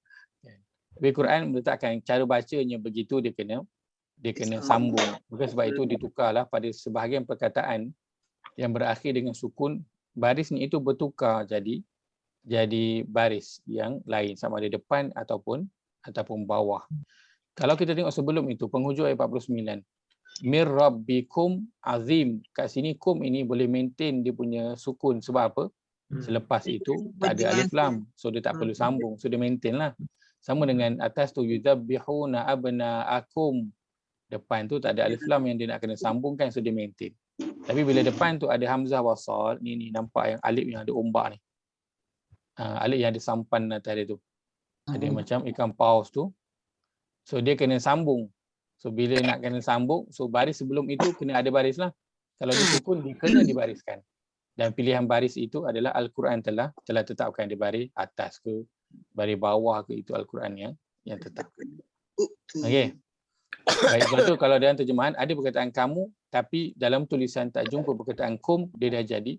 Tapi Quran meletakkan cara bacanya begitu, dia kena sambung. Bukan sebab itu ditukarlah pada sebahagian perkataan yang berakhir dengan sukun, barisnya itu bertukar jadi baris yang lain, sama ada depan ataupun bawah. Kalau kita tengok sebelum itu, penghujung ayat 49. Mir rabbikum azim. Kat sini kum ini boleh maintain dia punya sukun. Sebab apa? Selepas itu tak ada alif lam. So dia tak perlu sambung. So dia maintain lah. Sama dengan atas tu, yuzabbihuna abna'akum. Depan tu tak ada alif lam yang dia nak kena sambungkan, so dia maintain. Tapi bila depan tu ada hamzah wasal, ni nampak yang alif yang ada ombak ni. Alif yang ada sampan atas dia tu. Ada macam ikan paus tu. So dia kena sambung. So bila nak kena sambung, so baris sebelum itu kena ada baris lah. Kalau dia sukun, dia kena dibariskan. Dan pilihan baris itu adalah Al-Quran telah tetapkan di baris atas ke, baris bawah ke, itu Al-Quran yang tetap. Okey. Baik, sebab tu kalau dalam terjemahan ada perkataan kamu, tapi dalam tulisan tak jumpa perkataan kum, dia dah jadi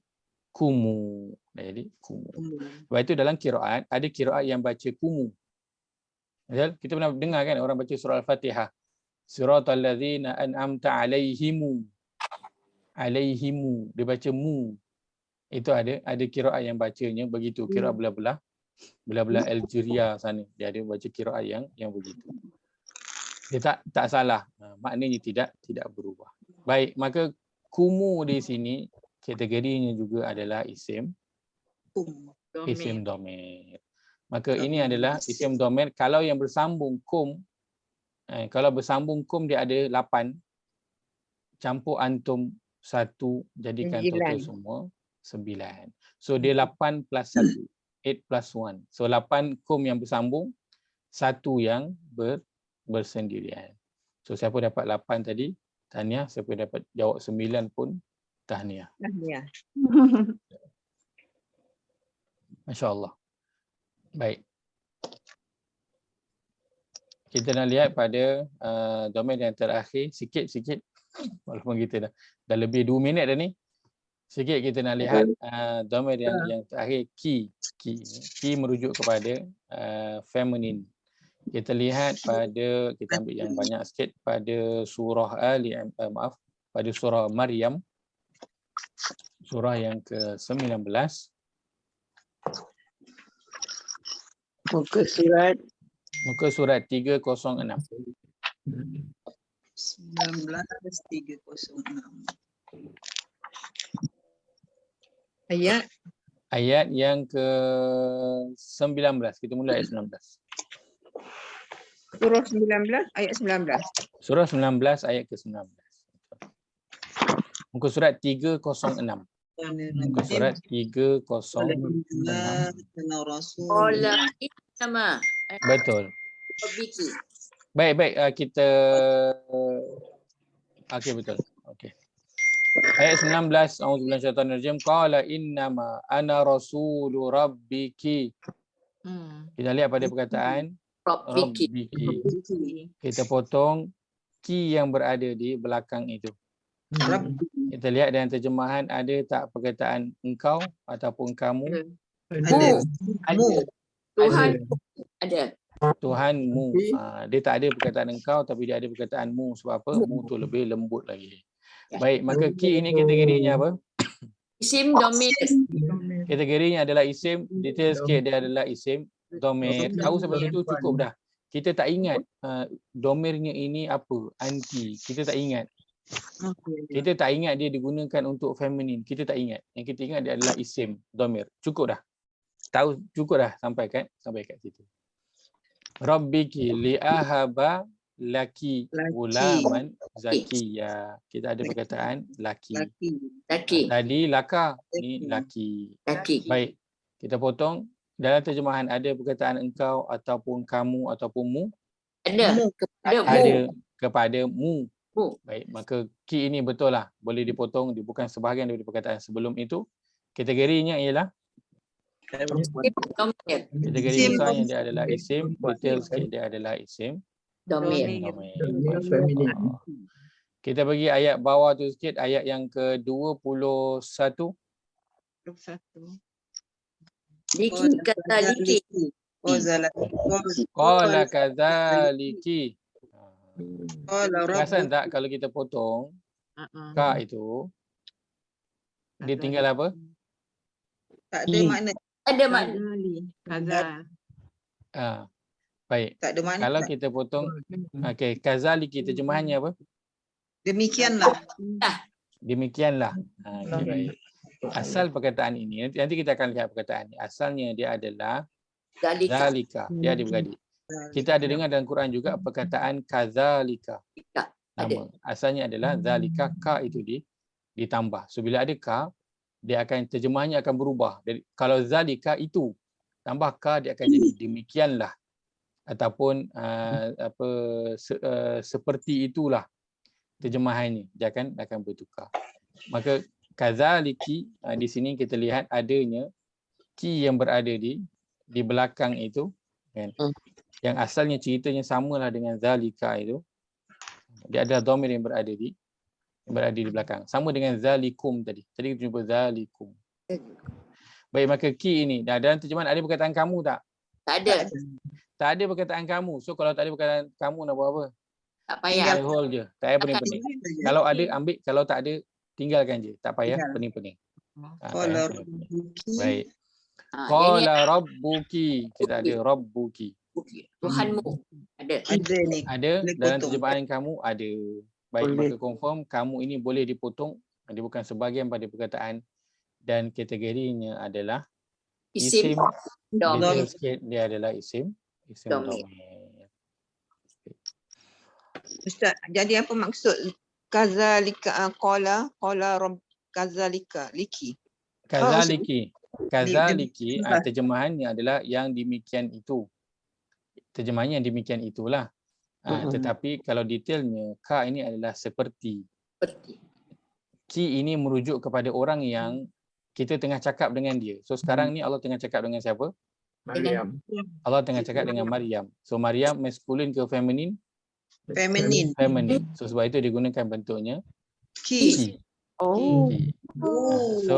kumu. Dah jadi kumu. Sebab itu dalam qiraat ada qiraat yang baca kumu. Kita pernah dengar kan orang baca surah Al-Fatihah. Siratal ladzina an'amta alaihim. alaihimu, dia baca mu. Itu ada qiraat yang bacanya begitu, qiraat belah-belah Algeria sana. Dia ada baca qiraat yang begitu. Dia tak salah. Maknanya tidak berubah. Baik, maka kumu di sini kategorinya juga adalah isim dhamir. Maka ini adalah isim dhamir. Kalau yang bersambung kum, kalau bersambung kum dia ada 8, campur antum 1, jadikan total semua 9. So dia 8 plus 1, 8 plus 1. So 8 kum yang bersambung, 1 yang bersendirian. So siapa dapat 8 tadi, tahniah. Siapa dapat jawab 9 pun tahniah. Masya-Allah. Baik. Kita nak lihat pada domain yang terakhir sikit-sikit, walaupun kita dah lebih 2 minit dah ni. Sikit kita nak lihat domain yang terakhir, ki. Ki merujuk kepada feminine. Kita lihat pada, kita ambil yang banyak sikit, pada surah pada surah Maryam, surah yang ke-19. Muka surat 306. 19:306. Ayat yang ke-19. Kita mula ayat 19. Surah 19 ayat 19. Surah 19 ayat ke-19. Muka surat 306. Muka surat 306. Sama. Betul. Rabbiki. Baik, kita okey, betul. Okey. Ayat 19, a'udzubillahi minasyaitonirrajim. Qala innama ana rasulu rabbiki. Kita lihat pada perkataan Rabbiki. Kita potong ki yang berada di belakang itu. Kita lihat dalam terjemahan ada tak perkataan engkau ataupun kamu? Tuhan ada. Tuhanmu. Dia tak ada perkataan engkau tapi dia ada perkataan mu. Sebab apa? Mu tu lebih lembut lagi. Baik, maka ki ini kategorinya apa? Isim dhamir. Kategorinya adalah isim. Detail sikit, dia adalah isim dhamir. Tahu sampai situ cukup dah. Kita tak ingat dhamirnya ini apa? Anti. Kita tak ingat. Kita tak ingat dia digunakan untuk feminin. Kita tak ingat. Yang kita ingat dia adalah isim dhamir. Cukup dah. Tahu cukup dah sampai kat situ. Rabbiki li'ahaba laki gulaman zakiya. Kita ada perkataan laki. Tadi laka, ni laki. Baik. Kita potong. Dalam terjemahan ada perkataan engkau ataupun kamu ataupun mu? Ada. Ada kepada mu. Baik, maka ki ini betul lah. Boleh dipotong, dia bukan sebahagian daripada perkataan sebelum itu. Kategorinya ialah kategori besarnya dia adalah isim, detail sikit dia adalah isim dhamir. Kita bagi ayat bawah tu sikit, ayat yang ke-21. Liki kata liki. Qala kadzaliki. Perasan tak kalau kita potong ka itu dia tinggal apa? Tak ada makna. Ada makna. Baik. Tak ada makna. Kalau kita potong okey, kadzaliki terjemahannya apa? Demikianlah. Demikianlah. Okay, baik. Asal perkataan ini, nanti kita akan lihat perkataan ini. Asalnya dia adalah zalika. Dia adik-beradik. Kita ada dengar dalam Quran juga perkataan kadzalika. Nama. Asalnya adalah zalika, ka itu ditambah. So bila ada ka, dia akan terjemahannya akan berubah. Dari, kalau zalika itu tambah ka, dia akan jadi demikianlah ataupun seperti itulah terjemahannya. Dia akan bertukar. Maka kadzaliki di sini kita lihat adanya ki yang berada di belakang itu kan. Yang asalnya ceritanya samalah dengan zalika itu. Dia ada dhamir yang berada di belakang. Sama dengan zalikum tadi. Tadi kita jumpa zalikum. Baik, maka ki ini dalam terjemahan ada perkataan kamu tak? Tak ada. Tak ada perkataan kamu. So kalau tak ada perkataan kamu nak buat apa? Tak payah. Hold je. Tak payah pening-pening. Kalau ada ambil, kalau tak ada tinggalkan je, tak payah Tinggal. pening-pening. Qala rabbuki. Baik. Yang ni Qala rabbuki, kita ada rabbuki. Tuhanmu. Ada. Ada ni. Ada Boleh dalam potong. terjemahan kamu ada. Baik, Boleh. maka confirm kamu ini boleh dipotong, dia bukan sebahagian pada perkataan dan kategorinya adalah Isim. isim. Domir. Detail sikit, dia adalah isim Domir. domir. Ustaz, jadi apa maksud kazalika qala rabb kazalika liki? Kazaliki. Kazaliki Surah. terjemahannya adalah yang demikian itu. Terjemahannya yang demikian itulah. Tetapi kalau detailnya, ka ini adalah seperti. Seperti. Ki ini merujuk kepada orang yang kita tengah cakap dengan dia. So sekarang ni Allah tengah cakap dengan siapa? Maryam. Allah tengah cakap dengan Maryam. So Maryam maskulin ke feminin? Feminine. Feminin. So sebab itu digunakan bentuknya Ki. ki. Oh. Ki. Oh. So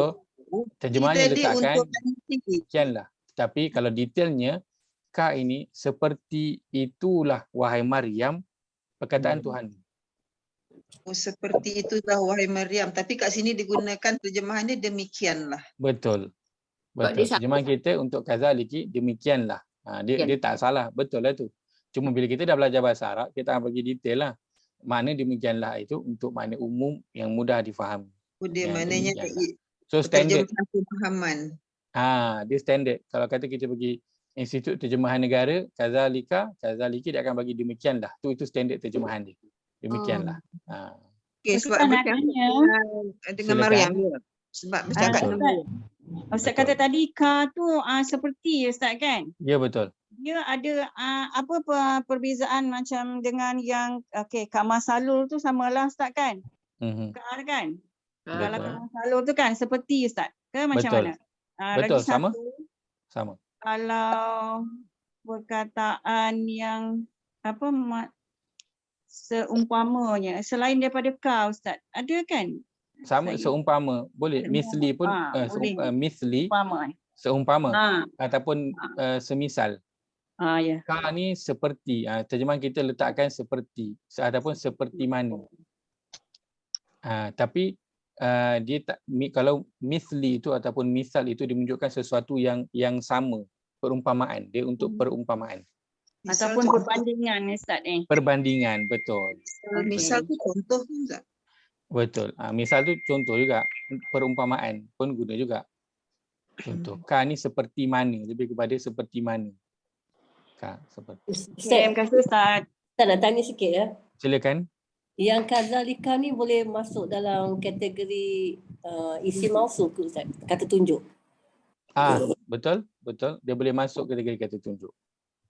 terjemahannya Tadi letakkan untuk anti. sekianlah. Tapi kalau detailnya, ka ini seperti itulah wahai Maryam, perkataan Tuhan. Oh, seperti itulah wahai Maryam. Tapi kat sini digunakan terjemahannya demikianlah. Betul. Sebab Betul. dia sama. Terjemahan kita untuk kazaliki demikianlah. Dia tak salah. Betul lah tu. Cuma bila kita dah belajar bahasa Arab, kita akan bagi detail lah. Makna demikianlah itu untuk makna umum yang mudah difahami. Oh, dia Ya, maknanya demikianlah. So standard. terjemahan pemahaman. Dia standard. Kalau kata kita pergi Institut Terjemahan Negara, kazaliki dia akan bagi demikianlah. Itu standard terjemahan dia. Demikianlah. Okey, sebab Ustaz, bercakap naknya, dengan Silakan. Maryam dia. Sebab bercakap Betul. dengan Maryam. Ustaz Betul. kata tadi ka tu seperti Ustaz kan? Ya betul. Dia ada apa perbezaan macam dengan yang ka masalul tu samalah Ustaz kan? Mhm. Ka kan? Kalau Betul. ka masalul tu kan seperti Ustaz. Ke macam Betul. mana? Betul, Lagi sama. satu, Sama. kalau perkataan yang apa seumpamanya selain daripada ka Ustaz, ada kan? Sama seumpama. Boleh. Misli pun boleh. misli Seumpama. seumpama Ha, ataupun semisal. ya. Ka ni seperti. Terjemahan kita letakkan seperti ataupun seperti mana. Tapi dia tak, kalau misli itu ataupun misal itu menunjukkan sesuatu yang sama, perumpamaan. Dia untuk perumpamaan. Ataupun perbandingan Ustaz Perbandingan, betul. Misal tu contoh pun tak? Betul. Misal tu contoh juga, perumpamaan pun guna juga. Contoh, ka ni seperti mana, lebih kepada seperti mana. Ka seperti. Terima kasih Ustaz. Ustaz nak tanya sikit ya. Silakan. Yang kazalika ni boleh masuk dalam kategori isim mausuf ke Ustaz? Kata tunjuk. Betul, betul. Dia boleh masuk kategori kata tunjuk.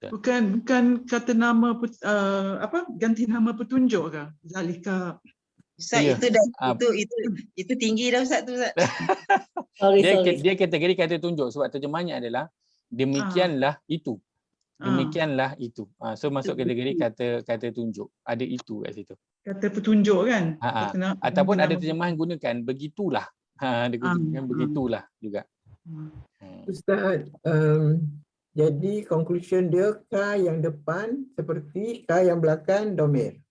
Bukan kata nama ganti nama petunjuk ke? Zalika. Ustaz, Ya. itu dah itu tinggi dah Ustaz tu Ustaz. Dia kategori kata tunjuk sebab terjemahannya adalah demikianlah itu. Demikianlah itu. So masuk kategori kata tunjuk. Ada itu kat situ. Kata petunjuk kan? Ataupun ada terjemahan gunakan begitulah. Ada gunakan begitulah juga. Ustaz, jadi conclusion dia ka yang depan seperti ka yang belakang domir.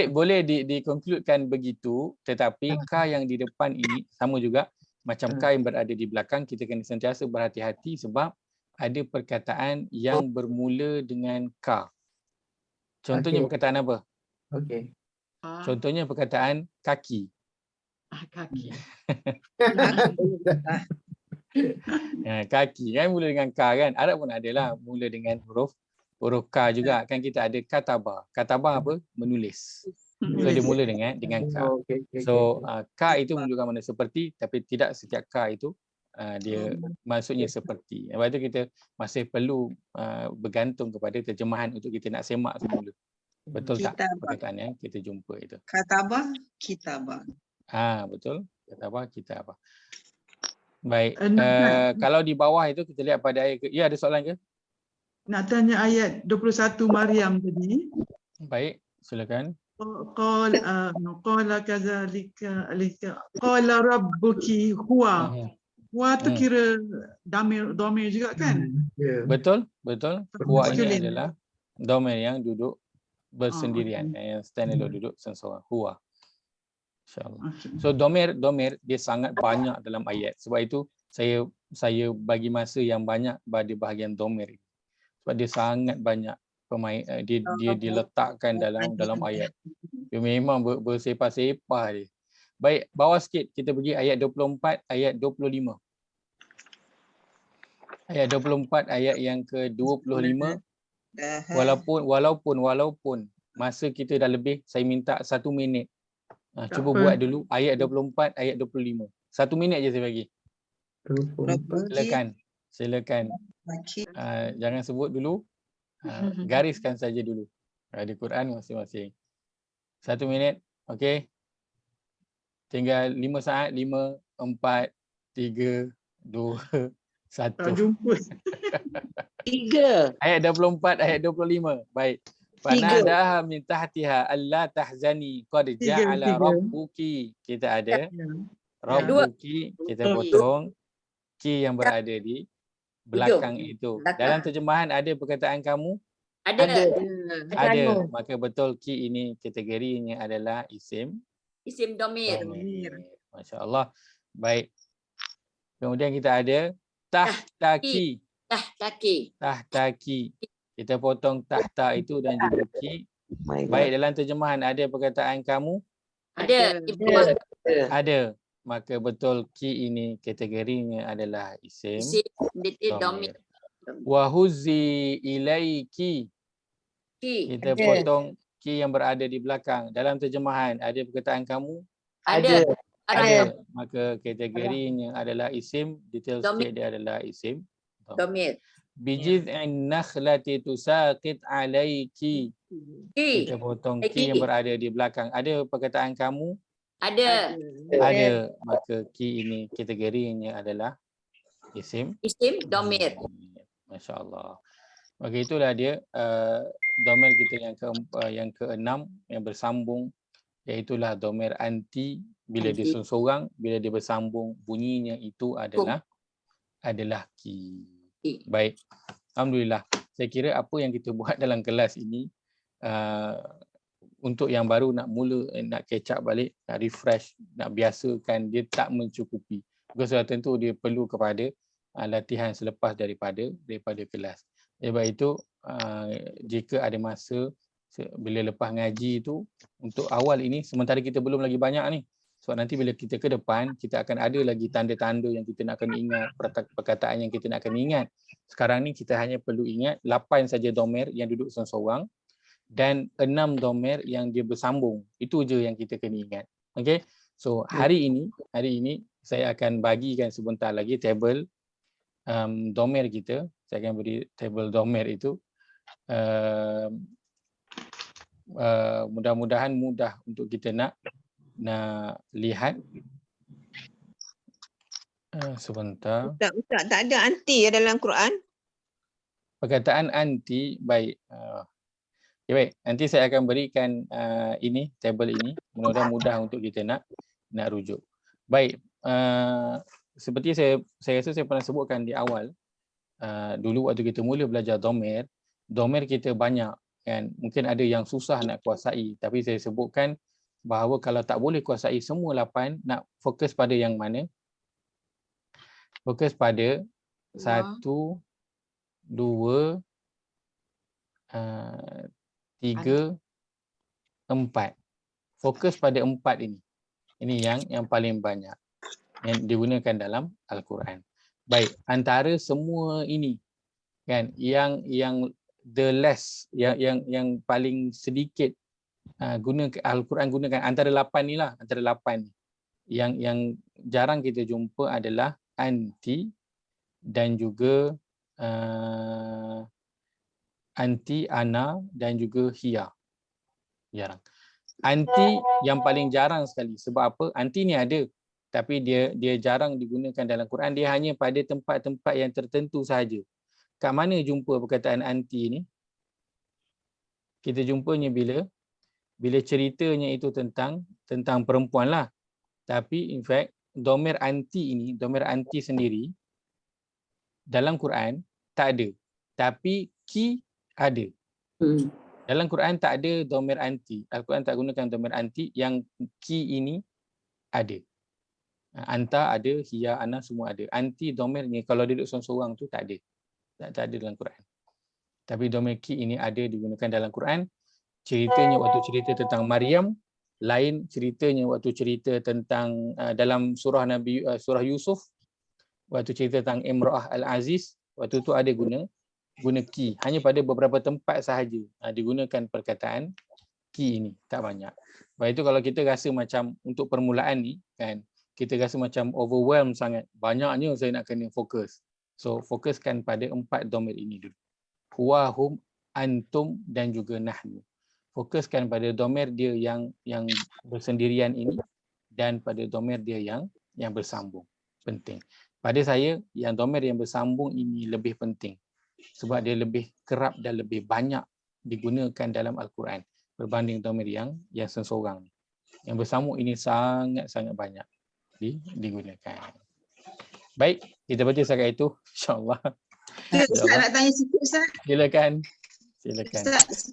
boleh dikonkludekan begitu, tetapi ka yang di depan ini sama juga macam ka yang berada di belakang. Kita kena sentiasa berhati-hati sebab ada perkataan yang bermula dengan ka. Contohnya perkataan apa? Okey. Contohnya perkataan kaki. Kaki. Kaki kan mula dengan ka kan. Arab pun adalah mula dengan huruf ka juga kan. Kita ada kataba. Kataba apa? Menulis. So dia mula dengan ka. So ka itu menunjukkan mana seperti, tapi tidak setiap ka itu dia maksudnya seperti. Lepas tu kita masih perlu bergantung kepada terjemahan untuk kita nak semak semula. Betul tak perkataan yang kita jumpa itu? Katabah, kitabah. Betul. Katabah, kitabah. Baik. Kalau di bawah itu kita lihat pada ayat ya, ada soalan ke? Nak tanya ayat 21 Maryam tadi. Baik, silakan. Qala kadzalika qala rabbuki huwa. Huwa tu kira domir juga kan? Betul. Huwa ini adalah domir yang duduk bersendirian, yang stand alone, duduk seorang. Huwa. InsyaAllah. Okay. So domer dia sangat banyak dalam ayat. Sebab itu saya bagi masa yang banyak pada bahagian domer. Sebab dia sangat banyak pemain dia diletakkan dalam ayat. Dia memang bersepah-sepah dia. Baik, bawah sikit kita pergi ayat 24, ayat 25. Ayat 24 ayat yang ke-25. Walaupun masa kita dah lebih, saya minta 1 minit. Cuba buat dulu ayat 24, ayat 25. 1 minit je saya bagi. 24. Silakan. Jangan sebut dulu. Gariskan saja dulu. Di Quran masing-masing. 1 minit. Okey. Tinggal 5 saat. 5, 4, 3, 2, 1. Tak jumpa. 3. Ayat 24, ayat 25. Baik. Fanadaha min tahtiha alla tahzani qad ja'ala rabbuki. Kita ada rabbuki, kita potong ki yang berada di belakang itu. Dalam terjemahan ada perkataan kamu? Ada. Maka betul ki ini kategorinya adalah isim domir. Masya-Allah. Baik. Kemudian kita ada tahtaki. Tahtaki. Kita potong tahta itu dan juga ki. Baik, dalam terjemahan ada perkataan kamu? Ada. Maka betul ki ini kategorinya adalah isim domir. Wa huzzi ilaiki. Kita potong ki yang berada di belakang. Dalam terjemahan ada perkataan kamu? Ada. Maka kategorinya adalah isim, detail sikit dia adalah isim domir. Bijid'in nakhlati tusaqit alaiki. Kita potong ki yang berada di belakang. Ada perkataan kamu? Ada. Maka ki ini kategorinya adalah isim domir. Masya-Allah. Maka itulah dia domir kita yang ke-6 yang bersambung, iaitulah domir anti. Bila dia seorang, bila dia bersambung, bunyinya itu adalah ki. Baik. Alhamdulillah. Saya kira apa yang kita buat dalam kelas ini untuk yang baru nak mula, nak catch up balik, nak refresh, nak biasakan, dia tak mencukupi. Sudah tentu dia perlu kepada latihan selepas daripada kelas. Sebab itu jika ada masa bila lepas ngaji itu, untuk awal ini sementara kita belum lagi banyak ni. Sebab nanti bila kita ke depan, kita akan ada lagi tanda-tanda yang kita nak kena ingat, perkataan yang kita nak kena ingat. Sekarang ni kita hanya perlu ingat 8 saja domer yang duduk seorang-seorang dan 6 domer yang dia bersambung. Itu je yang kita kena ingat. Okay? So hari ini saya akan bagikan sebentar lagi table domer kita. Saya akan beri table domer itu. Mudah-mudahan mudah untuk kita nak lihat. Sebentar. Ustaz, tak ada anti dalam Quran? Perkataan anti, baik. Okay, baik. Nanti saya akan berikan ini, table ini. Mudah-mudah untuk kita nak rujuk. Baik. Seperti saya rasa saya pernah sebutkan di awal, dulu waktu kita mula belajar domer kita banyak kan. Mungkin ada yang susah nak kuasai, tapi saya sebutkan bahawa kalau tak boleh kuasai semua 8, nak fokus pada yang mana? Fokus pada 1, 2, 3, 4. Fokus pada 4 ini. Ini yang paling banyak yang digunakan dalam Al-Quran. Baik, antara semua ini kan, yang the less, yang paling sedikit guna Al-Quran gunakan antara 8 ni lah, antara 8 yang jarang kita jumpa adalah anti dan juga anti, ana dan juga hiya. Jarang. Anti yang paling jarang sekali. Sebab apa? Anti ni ada, tapi dia jarang digunakan dalam Quran. Dia hanya pada tempat-tempat yang tertentu sahaja. Kat mana jumpa perkataan anti ni? Kita jumpanya bila ceritanya itu tentang perempuan lah. Tapi in fact domer anti sendiri dalam Quran tak ada, tapi ki ada. Dalam Quran tak ada domer anti. Al-Quran tak gunakan domer anti. Yang ki ini ada. Anta ada, hiya, ana semua ada. Anti domirnya kalau dia duduk seorang-seorang tu tak ada. Tak ada dalam Quran. Tapi domir ki ini ada digunakan dalam Quran. Ceritanya waktu cerita tentang Maryam, lain ceritanya waktu cerita tentang dalam surah surah Yusuf, waktu cerita tentang Imra'ah Al-Aziz, waktu tu ada guna ki. Hanya pada beberapa tempat sahaja digunakan perkataan ki ini, tak banyak. Sebab itu kalau kita rasa macam untuk permulaan ni kan, kita rasa macam overwhelmed sangat, banyaknya saya nak kena fokus. So fokuskan pada 4 domir ini dulu. Huwa, hum, antum dan juga nahnu. Fokuskan pada domir dia yang bersendirian ini dan pada domir dia yang bersambung. Penting. Pada saya yang domir yang bersambung ini lebih penting sebab dia lebih kerap dan lebih banyak digunakan dalam Al-Quran berbanding domir yang seseorang. Yang bersambung ini sangat-sangat banyak digunakan. Baik, kita baca setakat itu, insya-Allah. Ustaz nak tanya sikit Ustaz. Silakan. Ustaz,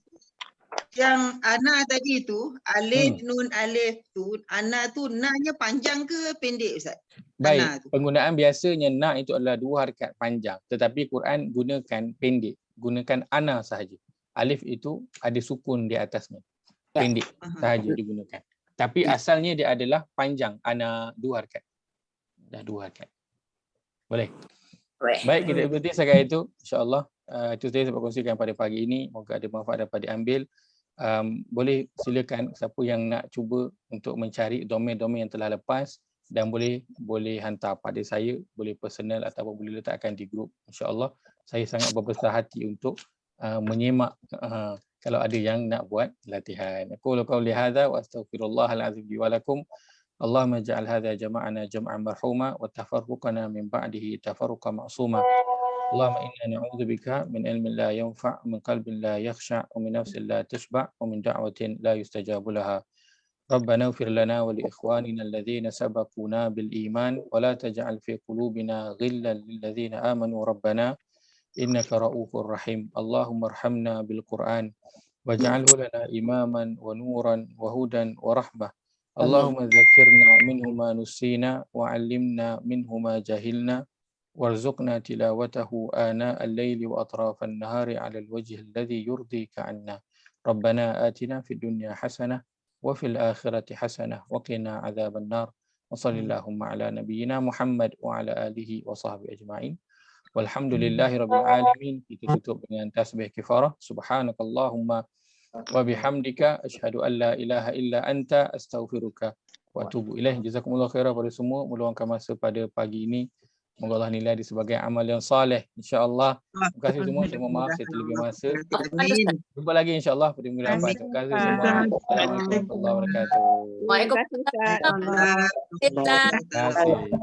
yang ana tadi tu, alif, nun, alif tu, ana tu na-nya panjang ke pendek Ustaz? Baik, penggunaan biasanya na itu adalah 2 harakat panjang, tetapi Quran gunakan pendek, gunakan ana sahaja. Alif itu ada sukun di atasnya. Pendek sahaja digunakan. Tapi asalnya dia adalah panjang, ana 2 harakat. Dah 2 harakat. Boleh? Baik, kita berhenti setakat itu, insya-Allah. Itu saya dapat kongsikan pada pagi ini. Moga ada manfaat dapat diambil. Boleh silakan siapa yang nak cuba untuk mencari domain-domain yang telah lepas dan boleh hantar pada saya, boleh personal ataupun boleh letakkan di grup. InsyaAllah saya sangat berbesar hati untuk menyimak kalau ada yang nak buat latihan. Aku qauli hadza wa astaghfirullahal azim li wa lakum. Allahumma ja'al hadza jama'ana jam'an marhuma wa tafarruqana min ba'dihi tafarruqan ma'suma. Allahumma inna na'udzubika min ilmin la yanfa', min qalbin la yakhsha', wa min nafsin la tashba', wa min da'watin la yustajabu laha. Rabbana ighfir lana wa li ikhwanina alladhina sabaquna bil iman wa la taj'al fi qulubina ghillan lil ladzina amanu rabbana innaka ra'ufur rahim. Allahumma arhamna bil Qur'an waj'alhu lana imaman wa nuran wa hudan wa rahmah. Allahumma dzakkirna minhu ma nusina wa 'allimna minhu ma jahilna warzuqna tilawatahu ana al-laili wa atrafan nahari 'ala al-wajhi alladhi yurdika 'anna. Rabbana atina fid dunya hasanah wa fil akhirati hasanah wa qina 'adzaban nar. Wa sallallahu ala nabiyyina Muhammad wa ala alihi wa sahbihi ajma'in. Walhamdulillahirabbil alamin. Kita tutup dengan tasbih kifarah. Subhanakallahumma wa bihamdika asyhadu an la ilaha illa anta astaghfiruka wa atubu ilaih. Jazakumullah khairan pada semua meluangkan masa pada pagi ini. Semoga Allah nilai di sebagai amal yang soleh, insya-Allah. Terima kasih semua. Saya mohon maaf saya terlebih masa. Jumpa lagi insya-Allah pada minggu depan. Terima kasih semua. Assalamualaikum warahmatullahi wabarakatuh. Waalaikumsalam. Terima kasih.